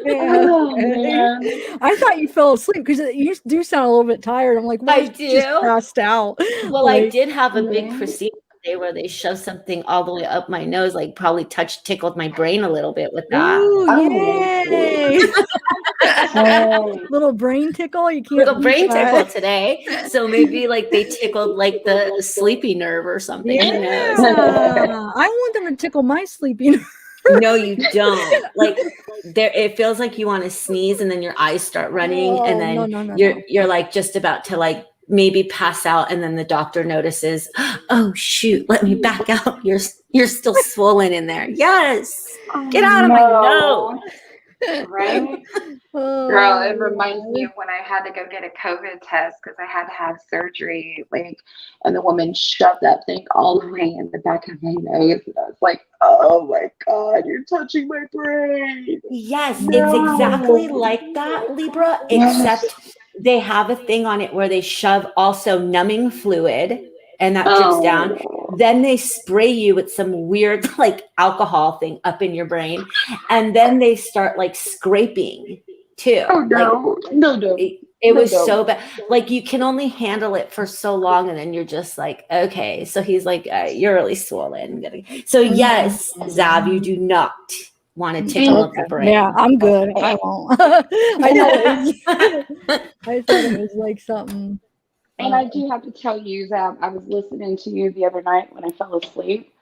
Oh, man. I thought you fell asleep because you do sound a little bit tired. I'm like, well, I do. Just passed out. Well, I did have a big procedure today where they shoved something all the way up my nose, like probably tickled my brain a little bit with that. Ooh, yay. Little brain tickle. You can't little brain tickle today. So maybe like they tickled like the sleepy nerve or something. Yeah. Who knows? I want them to tickle my sleepy nerve. No, you don't. Like it feels like you want to sneeze and then your eyes start running and then you're like just about to like maybe pass out and then the doctor notices, oh shoot, let me back out. You're still swollen in there. Yes. Get out of my nose. Right? Girl, it reminds me of when I had to go get a COVID test because I had to have surgery, and the woman shoved that thing all the way in the back of my nose, and I was like, "Oh my God, you're touching my brain!" Yes, it's exactly like that, Libra, except they have a thing on it where they shove also numbing fluid, and that drips down. Then they spray you with some weird like alcohol thing up in your brain, and then they start like scraping too. Oh no, like, no. It was so bad. Like you can only handle it for so long, and then you're just like, okay. So he's like, you're really swollen. So yes, Zav, you do not want to tickle up the brain. Yeah, I'm good. I won't. I thought it was like something. And I do have to tell you that I was listening to you the other night when I fell asleep,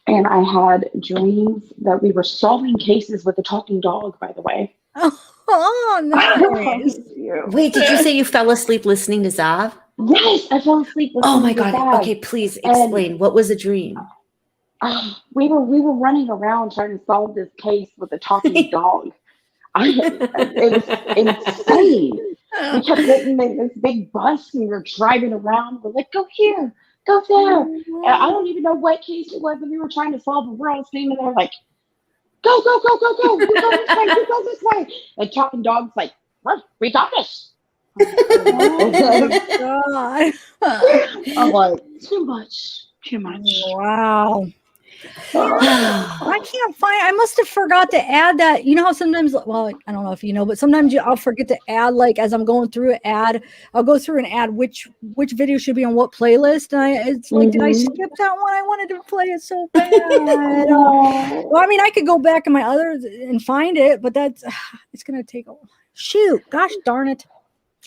and I had dreams that we were solving cases with a talking dog, by the way. Oh, nice. Wait, did you say you fell asleep listening to Zav? Yes, I fell asleep listening Oh my to God. Zav. Okay, please explain. What was the dream? We were running around trying to solve this case with a talking dog. It was insane. We kept getting this big bus and we were driving around. We're like, go here, go there. And I don't even know what case it was that we were trying to solve. And we're all standing there like, go. You go this way, you go this way. And talking dog's like, we got this. Oh, God. I'm like, too much. Wow. I can't find. I must have forgot to add that. You know how sometimes, well, I don't know if you know, but sometimes I'll forget to add, like as I'm going through it, I'll go through and add which video should be on what playlist. And it's like, did I skip that one? I wanted to play it so bad. Well, I mean, I could go back in my others and find it, but it's gonna take a shoot. Gosh darn it.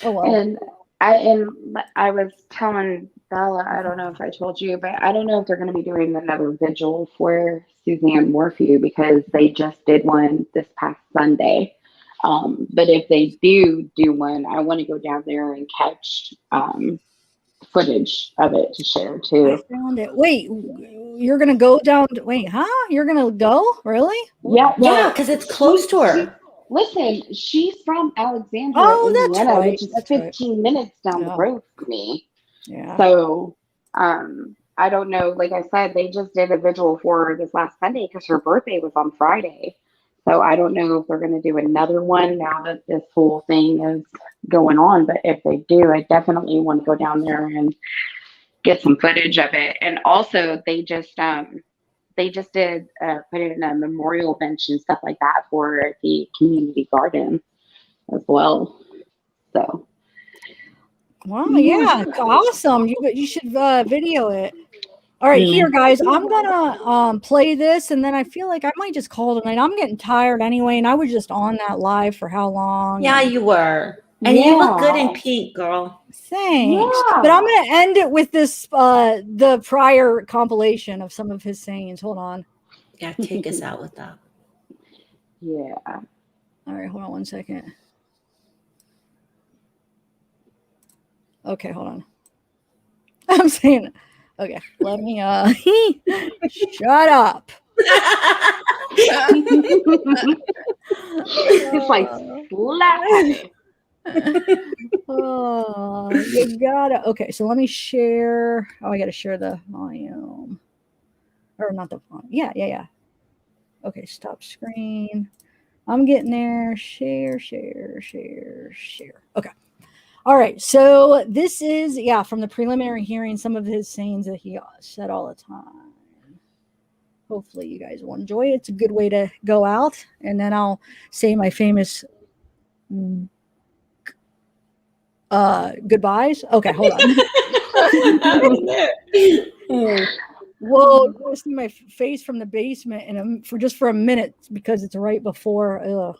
Oh well. And I was telling Bella, I don't know if I told you, but I don't know if they're going to be doing another vigil for Suzanne Morphew because they just did one this past Sunday. But if they do one, I want to go down there and catch footage of it to share too. I found it. Wait, you're going to go down? Wait, huh? You're going to go? Really? Yeah, because it's close to her. Listen, she's from Alexandria, that's Indiana, right. which is 15 minutes down the road for me. Yeah. So, I don't know. Like I said, they just did a vigil for her this last Sunday because her birthday was on Friday. So I don't know if they're going to do another one now that this whole thing is going on. But if they do, I definitely want to go down there and get some footage of it. And also, they just did put in a memorial bench and stuff like that for the community garden as well. So. Wow, yeah, awesome. You should video it. All right, here, guys. I'm gonna play this, and then I feel like I might just call tonight. I'm getting tired anyway, and I was just on that live for how long? Yeah, you were, and you look good in pink, girl. Thanks. Yeah. But I'm gonna end it with this the prior compilation of some of his sayings. Hold on. Yeah, take us out with that. Yeah. All right, hold on 1 second. Okay, hold on. I'm saying, okay, let me shut up. It's like slap. Oh, you gotta. Okay, so let me share. Oh, I gotta share the volume, or not the volume. Yeah. Okay, stop screen. I'm getting there. Share. Okay. All right. So this is, from the preliminary hearing, some of his sayings that he said all the time. Hopefully you guys will enjoy it. It's a good way to go out. And then I'll say my famous goodbyes. Okay, hold on. Whoa, you want to see my face from the basement and for a minute because it's right before.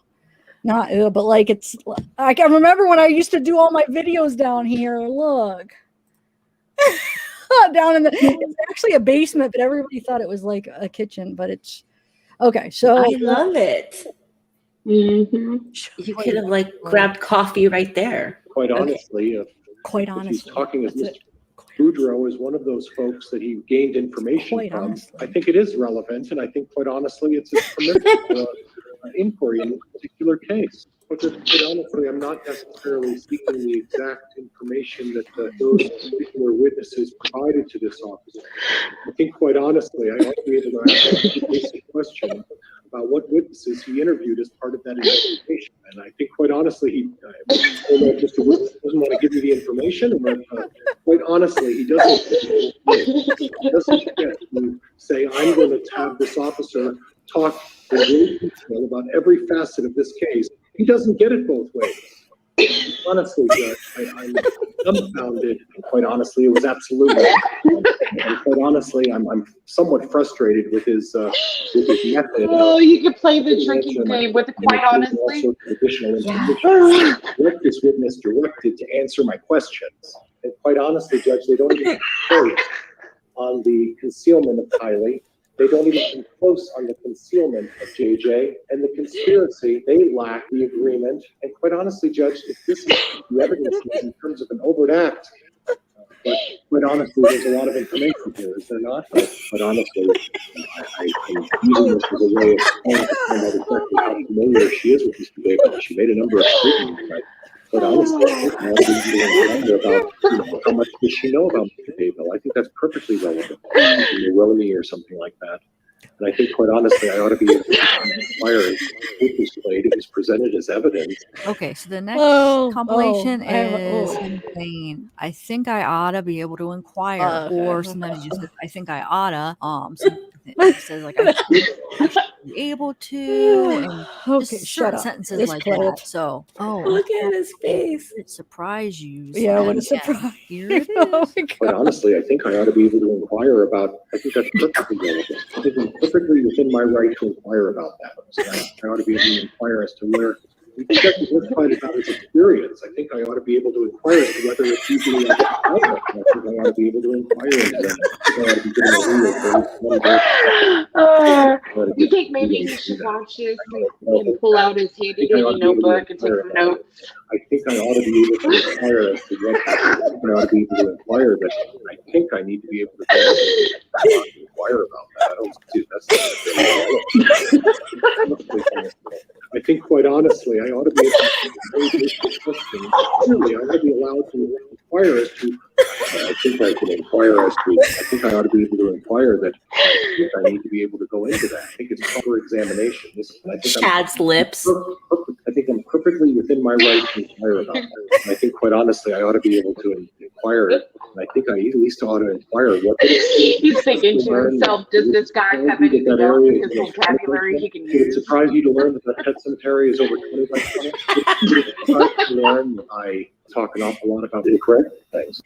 Not but like it's. I can remember when I used to do all my videos down here. Look, down in it's actually a basement, but everybody thought it was like a kitchen. But it's okay. So I love it. Mm-hmm. You could have grabbed coffee right there. Quite honestly, if he's talking as Mr. Boudreaux is one of those folks that he gained information from. I think it is relevant, and I think quite honestly, it's a permissible inquiry in this particular case. But quite honestly, I'm not necessarily seeking the exact information that those particular witnesses provided to this officer. I think quite honestly, I ought to be able to ask a basic question about what witnesses he interviewed as part of that investigation. And I think quite honestly, Mr. Witness doesn't want to give you the information, but quite honestly, he doesn't get to say, I'm going to have this officer talk in great detail about every facet of this case. He doesn't get it both ways. Honestly, Judge, I'm dumbfounded. And quite honestly, it was absolutely. And quite honestly, I'm somewhat frustrated with his method. Oh, you could play the drinking game with quite honestly. Also additional information. What this witness directed to answer my questions. And quite honestly, Judge, they don't even focus on the concealment of Kylie. They don't even come close on the concealment of JJ and the conspiracy. They lack the agreement. And quite honestly, Judge, if this is the evidence in terms of an overt act, but quite honestly, there's a lot of information here, is there not? But honestly, I'm using this as a way of trying to find out exactly how familiar she is with Mr. Davis. She made a number of statements, right? But honestly, I wonder about how much does she know about Mr. Davis? I think that's perfectly relevant. Neuroni or something like that. And I think, quite honestly, I ought to be able to inquire if this played. It was presented as evidence. Okay, so the next compilation is insane. I think I oughta be able to inquire, or sometimes you just says, I think I oughta. It says like I should be able to, and just certain sentences like that. So, look at his face. It surprise you. Yeah, what a surprise! Here it is. Quite honestly, I think I ought to be able to inquire about. I think that's perfectly relevant. I think it's perfectly within my right to inquire about that. So I ought to be able to inquire as to where. Exactly what's quite about his experience. I think I ought to be able to inquire as to whether it's usually like a outlet. I think I ought to be able to inquire into that. I ought to be getting a You think maybe he should watch this and pull out his handy dandy notebook and take some notes? I think I ought to be able to inquire as to what I ought to be able to inquire, but I think I need to be able to inquire about that. I don't see that's I think, quite honestly, I ought to be able to raise this question. Clearly, I ought to be allowed to inquire as to I think I can inquire as to, I think I ought to be able to inquire that I need to be able to go into that. I think it's proper examination. I think Chad's lips. I think I'm perfectly within my right to inquire about that. And I think, quite honestly, I ought to be able to inquire it. And I think I at least ought to inquire what. He's thinking to himself, does this guy have anything else in his vocabulary he can Did it use? surprise you to learn that the pet cemetery is over 20 by 20? Did it surprise you to learn that I talk an awful lot about the correct things?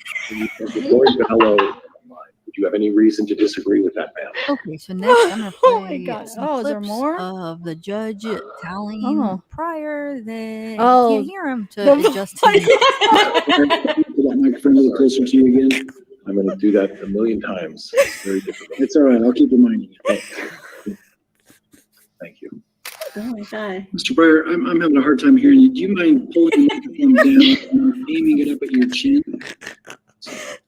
Before you bellow, would you have any reason to disagree with that, man? Okay, so next I'm gonna Oh my play God. some Oh, is there clips more? of the judge telling Oh. Prior that Oh. he can't hear him to The adjust voice. his That microphone a little closer to you again. I'm going to do that a million times. It's very difficult. It's all right. I'll keep reminding you. Thank you. Oh my God. Mr. Breyer, I'm having a hard time hearing you. Do you mind pulling the microphone down and aiming it up at your chin?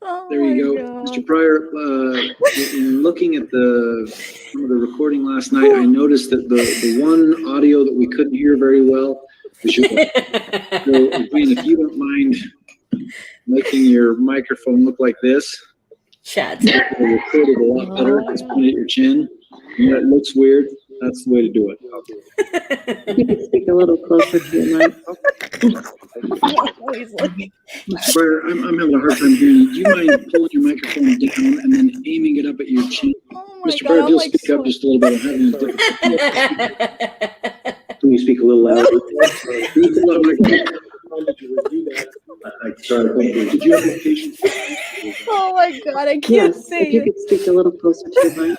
Oh There you my go. God. Mr. Breyer, in looking at some of the recording last night, I noticed that the one audio that we couldn't hear very well was yours. So, Glenn, if you don't mind making your microphone look like this, Chad's. it'll record it a lot better. Just point it at your chin. When it looks weird, that's the way to do it. You could speak a little closer to your mic. Mr. Breyer, I'm having a hard time hearing you. Do you mind pulling your microphone down and then aiming it up at your chin? Oh my Mr. God, Breyer, if I'm you'll like speak up just a little bit. I'm having difficulty. Can you speak a little louder? Can you pull that microphone? Did you review that? I started thinking, did you have any patience? Oh my God, I can't Yes, say if you it. could speak a little closer to your mic.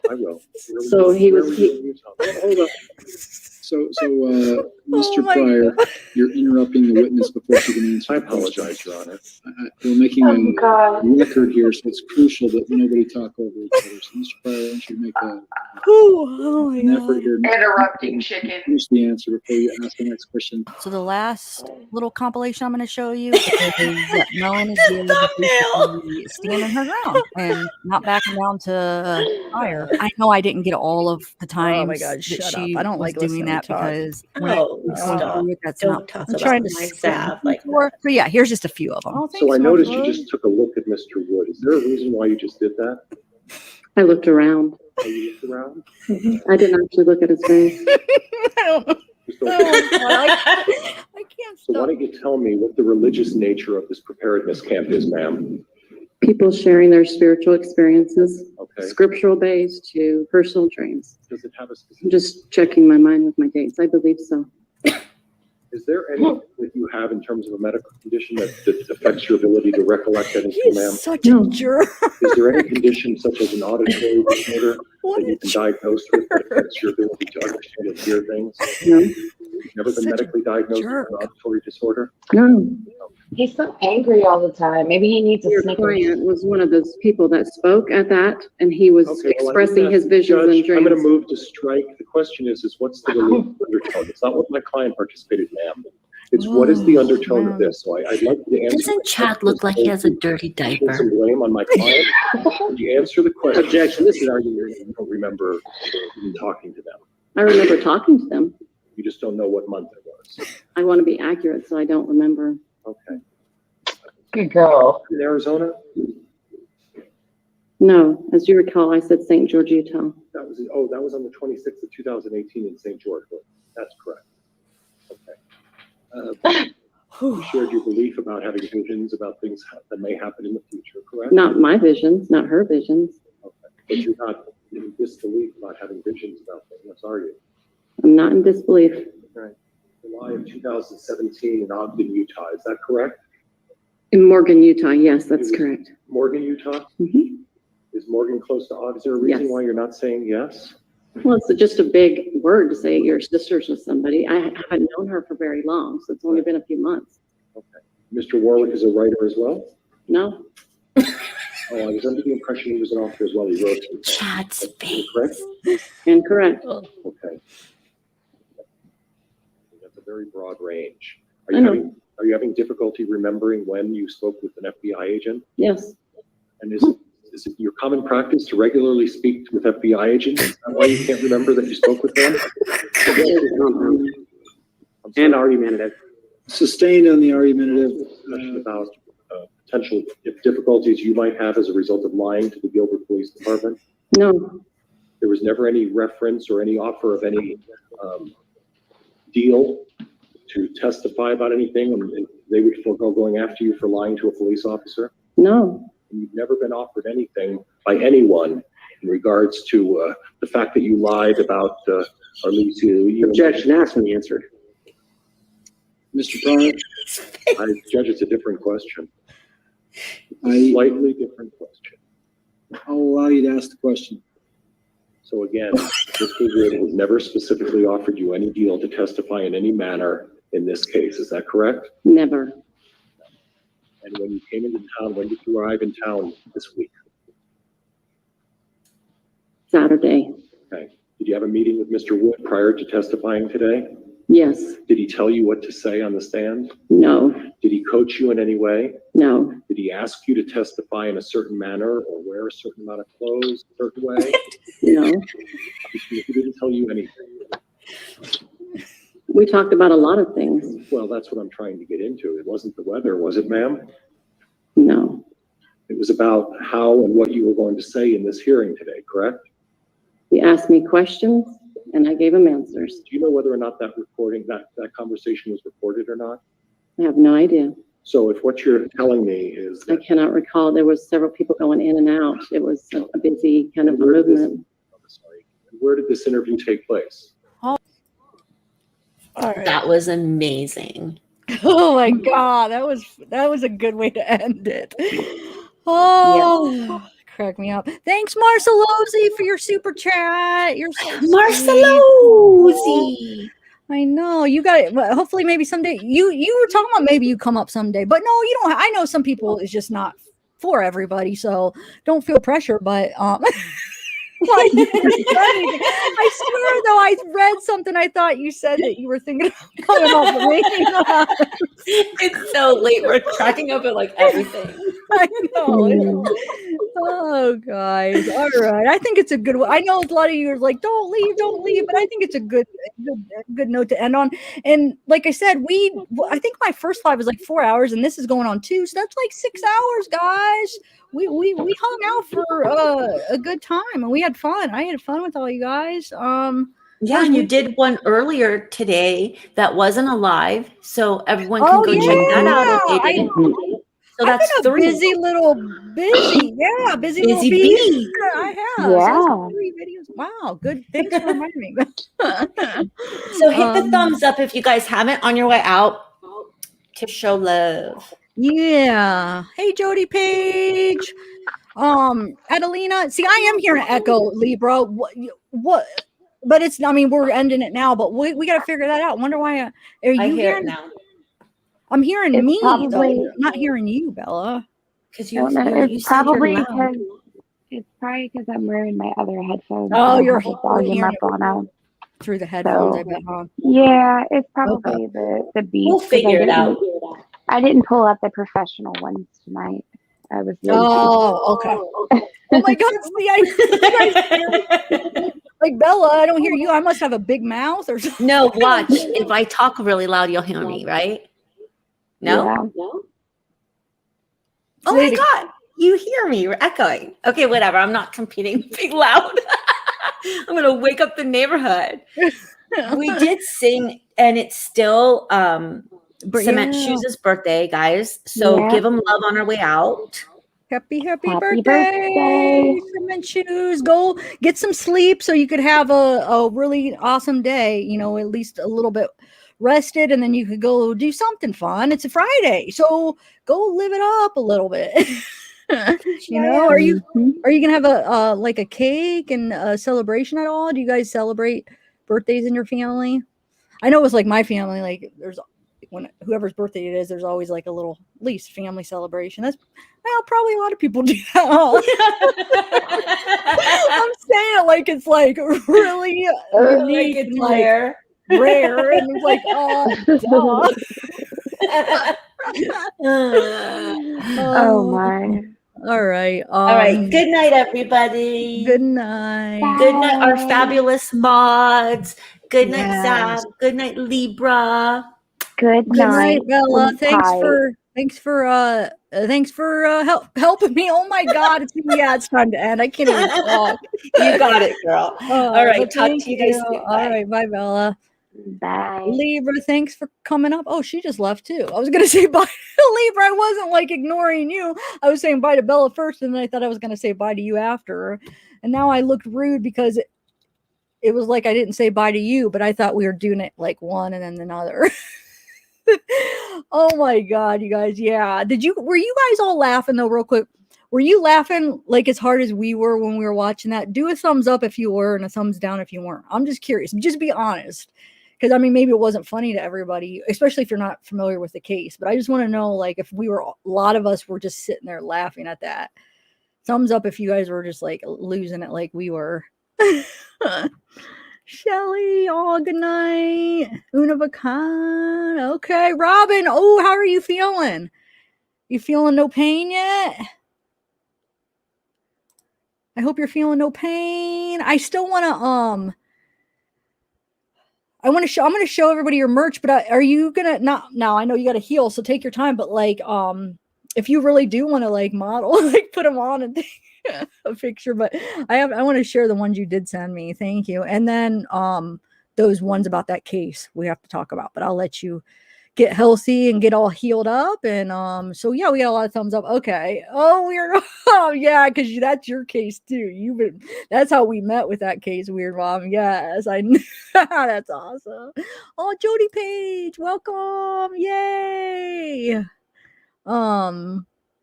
I will. So he was- Hold up. So, Mr. Oh my Pryor, you're interrupting the witness before she can answer. I the question. apologize, Your Honor. We're making Oh, a God. record here, so it's crucial that nobody talk over each other. So, Mr. Pryor, I want you to make Oh my an effort God. here. Interrupting chicken. Finish the answer before you ask the next question. So the last little compilation I'm going to show you is Melanie is basically standing her ground and not backing down to Prior. I know I didn't get all of the times Oh my God, that shut she up. I don't was like doing listening to that talk. because when Oh, I was going stop. through it, that's Don't not. talk I'm about trying to my skip staff like before. So yeah, here's just a few of them. Oh, thanks, So I noticed you Mom. just took a look at Mr. Wood. Is there a reason why you just did that? I looked around. Are you looked around? I didn't actually look at his face. I don't know. Just don't- I can't So why stop. don't you tell me what the religious nature of this preparedness camp is, ma'am? People sharing their spiritual experiences, Okay. scriptural based to personal dreams. Does it have a I'm specific? just checking my mind with my dates. I believe so. Is there anything that you have in terms of a medical condition that affects your ability to recollect anything, ma'am? He's such a No. jerk. Is there any condition such as an auditory disorder What that you a can diagnose with that affects your ability to understand and hear things? No, You've never been Such a medically diagnosed with jerk. an auditory disorder? no. He's so angry all the time. Maybe he needs a Your Snickers. client was one of those people that spoke at that, and he was Okay, well, expressing I'm his gonna- visions Judge, and dreams. I'm going to move to strike. The question is what's the religious undertone? It's not what my client participated, ma'am. It's what is the undertone of this? So I'd like you to answer. Doesn't Chad look like he has a dirty Put diaper? some blame on my client. Would you answer the question? Objection. This is argument. You don't remember even talking to them. I remember talking to them. You just don't know what month it was. I want to be accurate, so I don't remember. Okay. Good girl. In Arizona? No, as you recall, I said St. George, Utah. That was on the 26th of 2018 in St. George. That's correct. Okay. You shared your belief about having visions about things that may happen in the future, correct? Not my visions, not her visions. Okay. But you're not in disbelief about having visions about things, are you? I'm not in disbelief. Right. July of 2017 in Ogden, Utah. Is that correct? In Morgan, Utah. Yes, that's correct. Morgan, Utah? Mhm. Is Morgan close to Ogden? Is there a reason Yes. why you're not saying yes? Well, it's just a big word to say your sister's with somebody. I haven't known her for very long, so it's only been a few months. Okay. Mr. Warwick is a writer as well? No, Oh, I was under the impression he was an author as well. He wrote. Chad's face. Correct? incorrect. Okay. That's a very broad range. I know. Are you having difficulty remembering when you spoke with an FBI agent? Yes, And is it your common practice to regularly speak with FBI agents? Is that why you can't remember that you spoke with them? And argumentative. Sustained on the argumentative. Discussion about potential difficulties you might have as a result of lying to the Gilbert Police Department? No, There was never any reference or any offer of any deal to testify about anything, and they would forego going after you for lying to a police officer? no, And you've never been offered anything by anyone in regards to the fact that you lied about, or at least you. Objection asked and answered. Mr. Pryor, I judge it's a different question. It's a I- slightly different question. I'll allow you to ask the question. So again, Mr. Wood has never specifically offered you any deal to testify in any manner in this case. Is that correct? never. And when you came into town, when did you arrive in town this week? Saturday. Okay. Did you have a meeting with Mr. Wood prior to testifying today? Yes, Did he tell you what to say on the stand? no, Did he coach you in any way? no, Did he ask you to testify in a certain manner or wear a certain amount of clothes a certain way? no. He didn't tell you anything. We talked about a lot of things. Well, that's what I'm trying to get into. It wasn't the weather, was it, ma'am? No, It was about how and what you were going to say in this hearing today, correct? he asked me questions and I gave him answers. Do you know whether or not that recording, that conversation was recorded or not? I have no idea. So if what you're telling me is I that, cannot recall. There was several people going in and out. It was a busy kind of Where did this- movement. I'm sorry, where did this interview take place? All right. That was amazing. Oh my god, that was a good way to end it. Oh, crack me up. Thanks, Marcelosi, for your super chat. You're so sweet. Marcelosi. I know you got it. Well, hopefully, maybe someday. You were talking about maybe you come up someday, but no, you don't. I know some people is just not for everybody, so don't feel pressure. But like, I swear though, I read something. I thought you said that you were thinking of coming up with me. It's so late. We're cracking up at like everything. I know. Oh, guys. All right. I think it's a good one. I know a lot of you are like, don't leave, but I think it's a good note to end on. And like I said, I think my first live was like 4 hours, and this is going on 2, so that's like 6 hours, guys. We hung out for a good time, and we had fun. I had fun with all you guys. Yeah, and you did one earlier today that wasn't a live, so everyone can Oh, go check that out if they yeah. didn't. So I've that's been a 3. busy little busy little Busy bee. bee. I have. Yeah. So that's 3 videos. Wow, good. Thanks for reminding me. So hit the thumbs up if you guys haven't on your way out to show love. Yeah. Hey, Jody Page. Adelina. See, I am hearing an echo, Libra. What? But it's. I mean, we're ending it now, but we got to figure that out. Wonder why? Are you I hear hearing it now I'm hearing It's me. probably- Though. I'm not hearing you, Bella. because I don't know. you It's said you're probably loud. because I'm wearing my other headphones. Oh, and I you're have the volume hearing up on them. Through the headphones, So- I bet, huh? Yeah, it's probably the beat. We'll 'cause figure it out. I didn't pull up the professional ones tonight. I was lazy. Oh, okay. Oh my God! See, like Bella, I don't hear you. I must have a big mouth or something. No, watch. If I talk really loud, you'll hear me, right? No? Yeah. Oh my God. You hear me. You're echoing. Okay, whatever. I'm not competing with being loud. I'm going to wake up the neighborhood. We did sing, and it's still Cement yeah. Shoes' birthday, guys. So Yeah. give them love on our way out. Happy Happy birthday, birthday. Cement Shoes. Go get some sleep so you could have a really awesome day, you know, at least a little bit rested, and then you could go do something fun. It's a Friday, so go live it up a little bit. You know, are you gonna have a like a cake and a celebration at all? Do you guys celebrate birthdays in your family? I know it's like my family, like there's when whoever's birthday it is, there's always like a little at least family celebration. That's probably a lot of people do that. I'm saying it like it's like really unique, It's and, like, rare, and it's like Oh my. All right. All right. Good night, everybody. Good night. Bye. Good night, our fabulous mods. Good night, Yes. Zab. Good night, Libra. Good Good night, night. Bella. Sleep tight. Thanks for Thanks for helping me. Oh my God. It's time to end. I can't even talk. You got it, girl. All right. But Talk thank to you guys soon. All right. Bye, Bella. Bye. Libra, thanks for coming up. Oh, she just left too. I was going to say bye to Libra. I wasn't like ignoring you. I was saying bye to Bella first, and then I thought I was going to say bye to you after. And now I looked rude because it was like I didn't say bye to you, but I thought we were doing it like one and then another. Oh my God, you guys. Yeah. Were you guys all laughing though, real quick? Were you laughing like as hard as we were when we were watching that? Do a thumbs up if you were and a thumbs down if you weren't. I'm just curious. Just be honest. Because I mean, maybe it wasn't funny to everybody, especially if you're not familiar with the case. But I just want to know, like, if a lot of us were just sitting there laughing at that. Thumbs up if you guys were just like losing it like we were. Shelly, oh, good night. Unavacan. Okay, Robin. Oh, how are you feeling? You feeling no pain yet? I hope you're feeling no pain. I still want to I'm going to show everybody your merch, but are you going to not now? I know you got to heal, so take your time, but like if you really do want to like model, like put them on and take a picture, but I want to share the ones you did send me. Thank you. And then those ones about that case we have to talk about, but I'll let you get healthy and get all healed up. And so yeah, we got a lot of thumbs up. Okay. Oh, weird. Oh yeah, because that's your case too. That's how we met with that case, Weird Mom. Yes, I knew. That's awesome. Oh, Jody Page, welcome. Yay.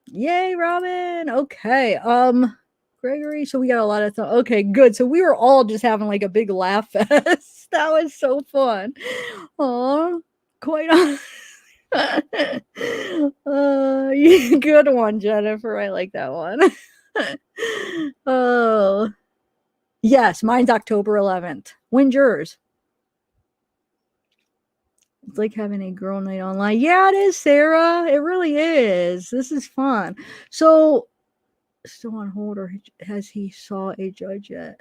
Yay, Robin. Okay. Gregory. So we got a lot of okay, good. So we were all just having like a big laugh fest. That was so fun. Oh, quite good one, Jennifer. I like that one. Oh, yes, mine's October 11th. When's yours? It's like having a girl night online. Yeah, it is, Sarah. It really is. This is fun. So, still on hold, or has he saw a judge yet?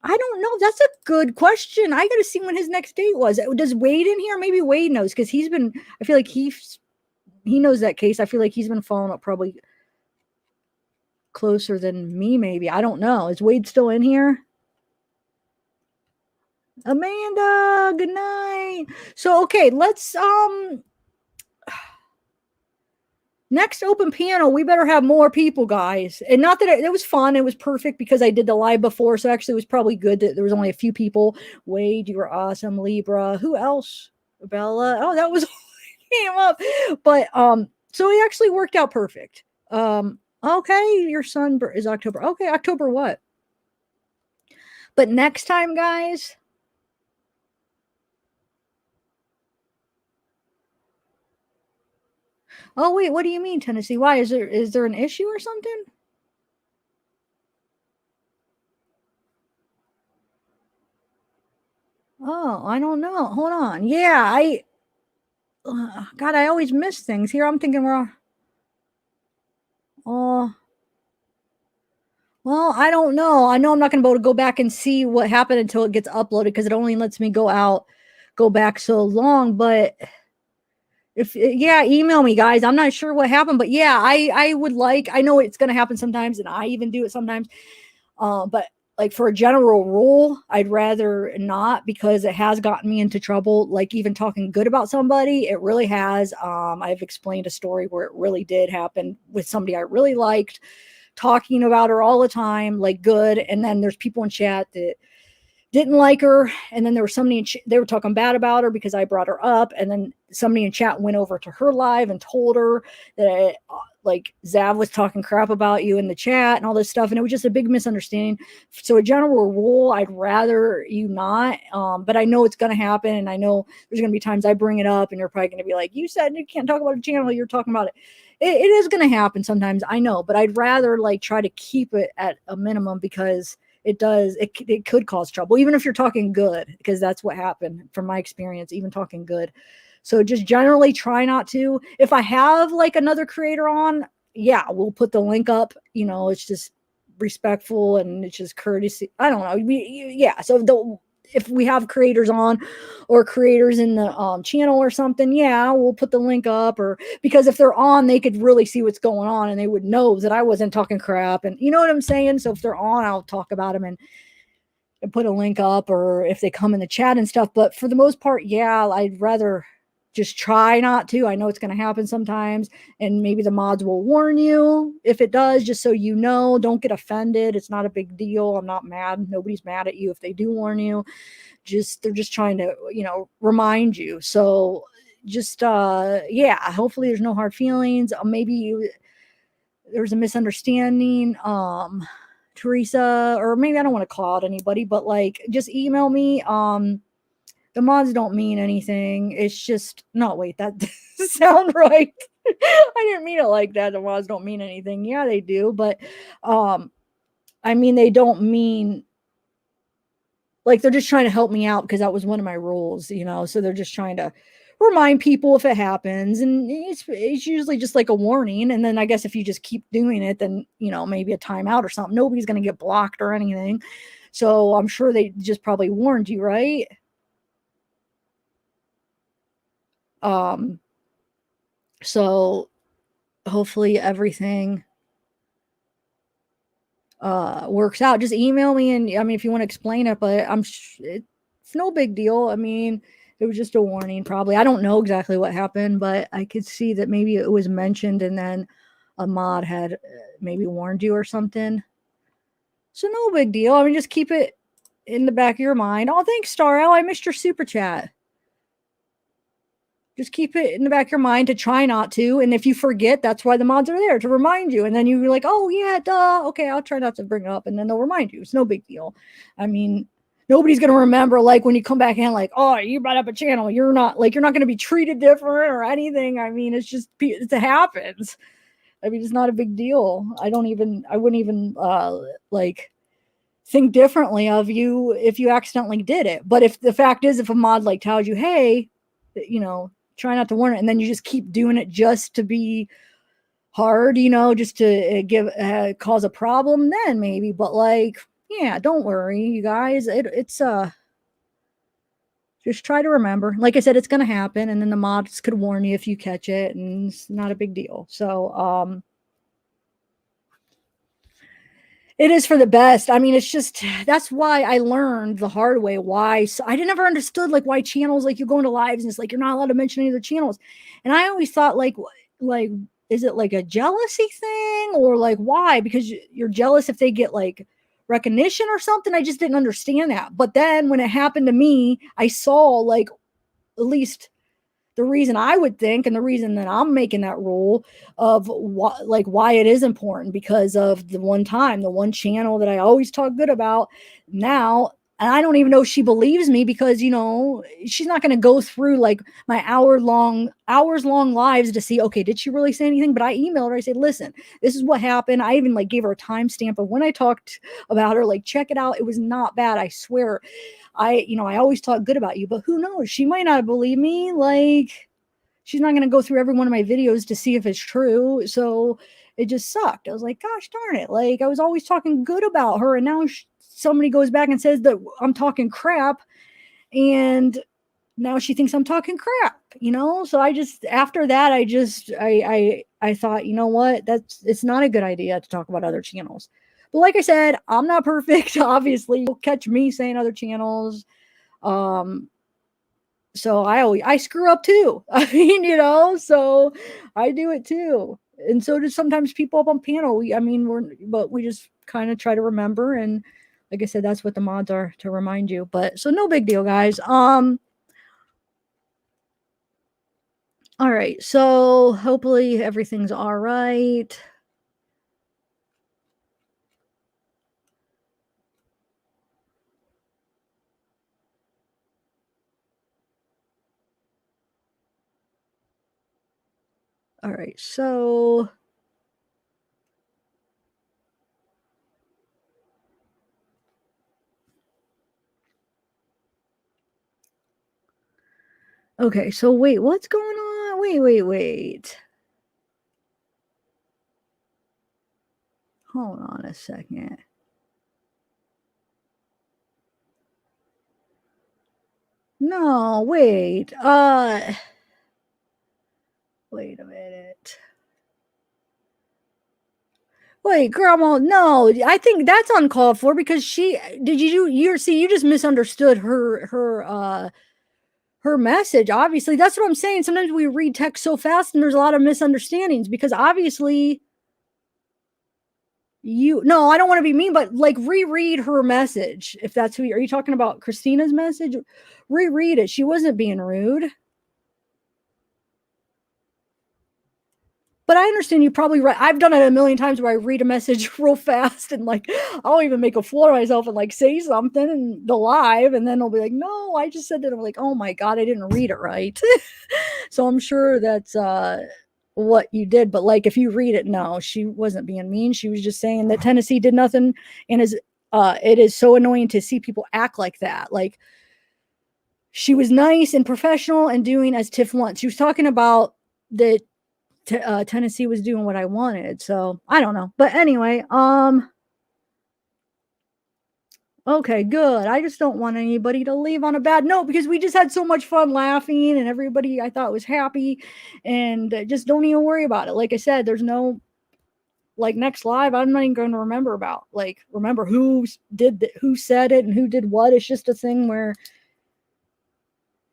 I don't know. That's a good question. I got to see when his next date was. Does Wade in here? Maybe Wade knows because I feel like he knows that case. I feel like he's been following up probably closer than me, maybe. I don't know. Is Wade still in here? Amanda, good night. So, okay, let's, next open piano, we better have more people, guys. And not that it was fun. It was perfect because I did the live before. So actually it was probably good that there was only a few people. Wade, you were awesome. Libra, who else? Bella. Oh, that was came up. But, so it actually worked out perfect. Okay, your son is October. Okay, October what? But next time, guys. Oh, wait, what do you mean, Tennessee? Why? Is there an issue or something? Oh, I don't know. Hold on. Yeah, God, I always miss things. Here, I'm thinking oh, well, I don't know. I know I'm not going to be able to go back and see what happened until it gets uploaded because it only lets me go back so long. But email me, guys. I'm not sure what happened, but yeah, I would like, I know it's going to happen sometimes and I even do it sometimes. But like for a general rule, I'd rather not because it has gotten me into trouble. Like even talking good about somebody, it really has. I've explained a story where it really did happen with somebody I really liked, talking about her all the time, like good. And then there's people in chat that didn't like her. And then there was somebody they were talking bad about her because I brought her up. And then somebody in chat went over to her live and told her that like Zav was talking crap about you in the chat and all this stuff. And it was just a big misunderstanding. So a general rule, I'd rather you not, but I know it's going to happen. And I know there's going to be times I bring it up and you're probably going to be like, you said you can't talk about a channel. You're talking about it. It is going to happen sometimes. I know, but I'd rather like try to keep it at a minimum because it could cause trouble, even if you're talking good, because that's what happened from my experience, even talking good. So just generally try not to. If I have like another creator on, yeah, we'll put the link up. You know, it's just respectful and it's just courtesy. I don't know. Yeah. So if we have creators on or creators in the channel or something, yeah, we'll put the link up. Or because if they're on, they could really see what's going on and they would know that I wasn't talking crap. And you know what I'm saying? So if they're on, I'll talk about them and put a link up, or if they come in the chat and stuff. But for the most part, yeah, I'd rather just try not to. I know it's going to happen sometimes, and maybe the mods will warn you if it does, just so you know. Don't get offended. It's not a big deal. I'm not mad. Nobody's mad at you if they do warn you. They're just trying to, remind you. So just yeah, hopefully there's no hard feelings. Maybe there's a misunderstanding. Teresa, or maybe I don't want to call out anybody, but like just email me. The mods don't mean anything. It's just no, wait, that doesn't sound right. I didn't mean it like that. The mods don't mean anything. Yeah, they do, but I mean they don't mean like they're just trying to help me out because that was one of my rules, so they're just trying to remind people if it happens, and it's usually just like a warning. And then I guess if you just keep doing it, then maybe a timeout or something. Nobody's going to get blocked or anything, so I'm sure they just probably warned you, right? So hopefully everything works out. Just email me, and I mean if you want to explain it, but it's no big deal. I mean it was just a warning, probably. I don't know exactly what happened, but I could see that maybe it was mentioned and then a mod had maybe warned you or something. So no big deal. I mean, just keep it in the back of your mind. Oh, thanks, Starl. I missed your super chat. Just keep it in the back of your mind to try not to. And if you forget, that's why the mods are there, to remind you. And then you're like, oh, yeah, duh. Okay, I'll try not to bring it up. And then they'll remind you. It's no big deal. I mean, nobody's going to remember, like, when you come back in, like, oh, you brought up a channel. You're not going to be treated different or anything. I mean, it happens. I mean, it's not a big deal. I wouldn't even, like, think differently of you if you accidentally did it. But if the fact is, if a mod, like, tells you, hey, try not to warn it, and then you just keep doing it just to be hard, just to cause a problem, then maybe. But like, yeah, don't worry, you guys. It's just try to remember. Like I said, it's going to happen, and then the mods could warn you if you catch it, and it's not a big deal. So it is for the best. I mean, it's just, that's why I learned the hard way why. So I never understood like why channels, like you go into lives and it's like you're not allowed to mention any other channels. And I always thought like is it like a jealousy thing, or like why? Because you're jealous if they get like recognition or something. I just didn't understand that. But then when it happened to me, I saw like at least the reason I would think, and the reason that I'm making that rule of why it is important, because of the one channel that I always talk good about now. And I don't even know if she believes me, because, she's not going to go through like my hours long lives to see, okay, did she really say anything? But I emailed her. I said, listen, this is what happened. I even like gave her a timestamp of when I talked about her, like, check it out. It was not bad. I swear. I always talk good about you, but who knows? She might not believe me. Like, she's not going to go through every one of my videos to see if it's true. So it just sucked. I was like, gosh darn it. Like, I was always talking good about her. And now somebody goes back and says that I'm talking crap. And now she thinks I'm talking crap, So after that, I thought, you know what? It's not a good idea to talk about other channels. But like I said, I'm not perfect. Obviously, you'll catch me saying other channels. So I screw up too. I mean, so I do it too. And so do sometimes people up on panel. We just kind of try to remember. And like I said, that's what the mods are, to remind you. But so no big deal, guys. All right. So hopefully everything's all right. All right, so okay, so wait, what's going on? Wait. Hold on a second. No, wait. Wait a minute. Wait, Grandma, no, I think that's uncalled for because you just misunderstood her message. Obviously, that's what I'm saying. Sometimes we read text so fast and there's a lot of misunderstandings because obviously no, I don't want to be mean, but like reread her message. If that's are you talking about Christina's message? Reread it. She wasn't being rude. But I understand you probably right. I've done it a million times where I read a message real fast and like I'll even make a fool of myself and like say something in the live, and then I'll be like, no, I just said that. I'm like, oh my God, I didn't read it right. So I'm sure that's what you did. But like if you read it, no, she wasn't being mean. She was just saying that Tennessee did nothing, and it is so annoying to see people act like that. Like she was nice and professional and doing as Tiff wants. She was talking about that Tennessee was doing what I wanted. So I don't know. But anyway, okay, good. I just don't want anybody to leave on a bad note because we just had so much fun laughing and everybody I thought was happy, and just don't even worry about it. Like I said, there's no like next live, I'm not even going to remember who who said it and who did what. It's just a thing where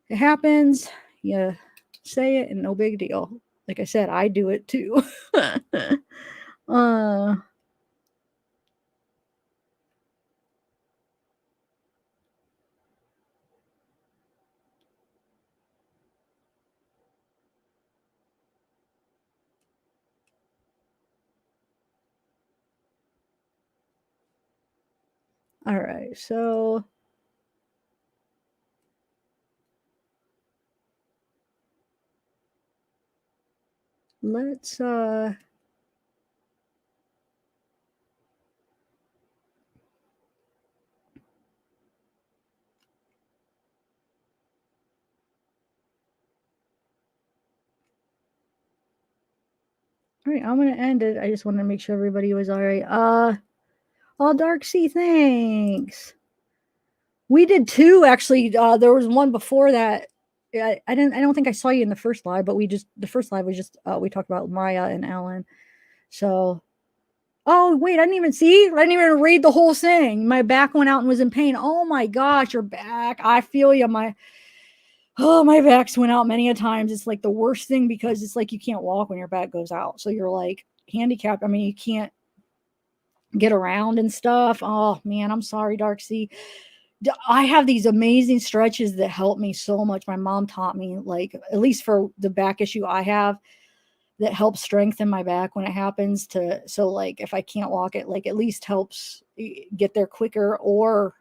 it happens, you say it and no big deal. Like I said, I do it too. All right, so let's all right, I'm gonna end it. I just wanted to make sure everybody was all right. All Dark Sea, thanks. We did two actually. There was one before that. I don't think I saw you in the first live, but the first live was just we talked about Maya and Alan. So, oh wait, I didn't even read the whole thing. My back went out and was in pain. Oh my gosh, your back! I feel you. My back's went out many a times. It's like the worst thing because it's like you can't walk when your back goes out. So you're like handicapped. I mean, you can't get around and stuff. Oh man, I'm sorry, Dark Sea. I have these amazing stretches that help me so much. My mom taught me, like, at least for the back issue I have, that helps strengthen my back when it happens so like if I can't walk it, like at least helps get there quicker. Or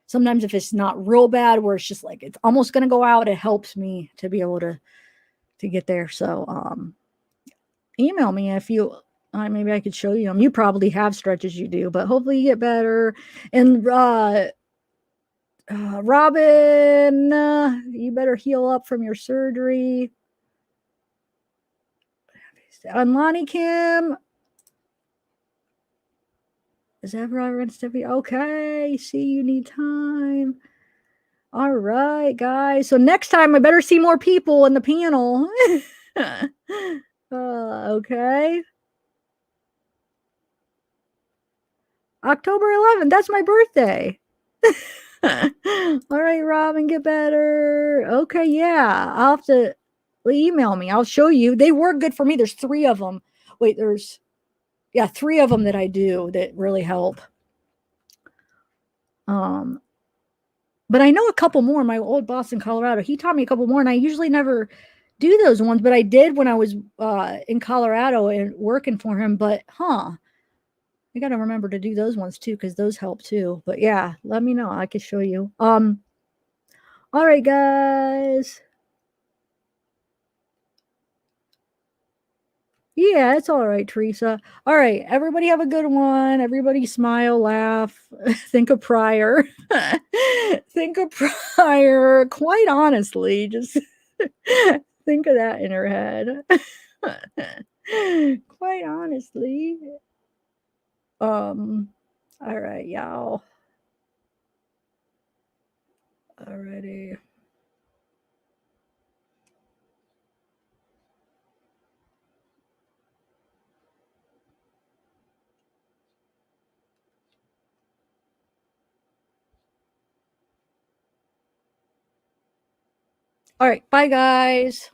sometimes if it's not real bad where it's just like it's almost going to go out, it helps me to be able to get there. So email me if you maybe I could show you them. You probably have stretches you do, but hopefully you get better. And Robin, you better heal up from your surgery. And Lonnie Kim, is that Robin Stiffy? Okay, see, you need time. All right, guys. So next time I better see more people in the panel. Okay. October 11th. That's my birthday. All right, Robin, get better. Okay, yeah. I'll have to email me. I'll show you. They work good for me. There's 3 of them. Wait, there's 3 of them that I do that really help. But I know a couple more. My old boss in Colorado, he taught me a couple more, and I usually never do those ones, but I did when I was in Colorado and working for him. But I got to remember to do those ones too, because those help too. But yeah, let me know. I can show you. All right, guys. Yeah, it's all right, Teresa. All right, everybody have a good one. Everybody smile, laugh, think of Pryor. Think of Pryor. Quite honestly, just think of that in her head. Quite honestly. All right, y'all. Alrighty. All right. Bye, guys.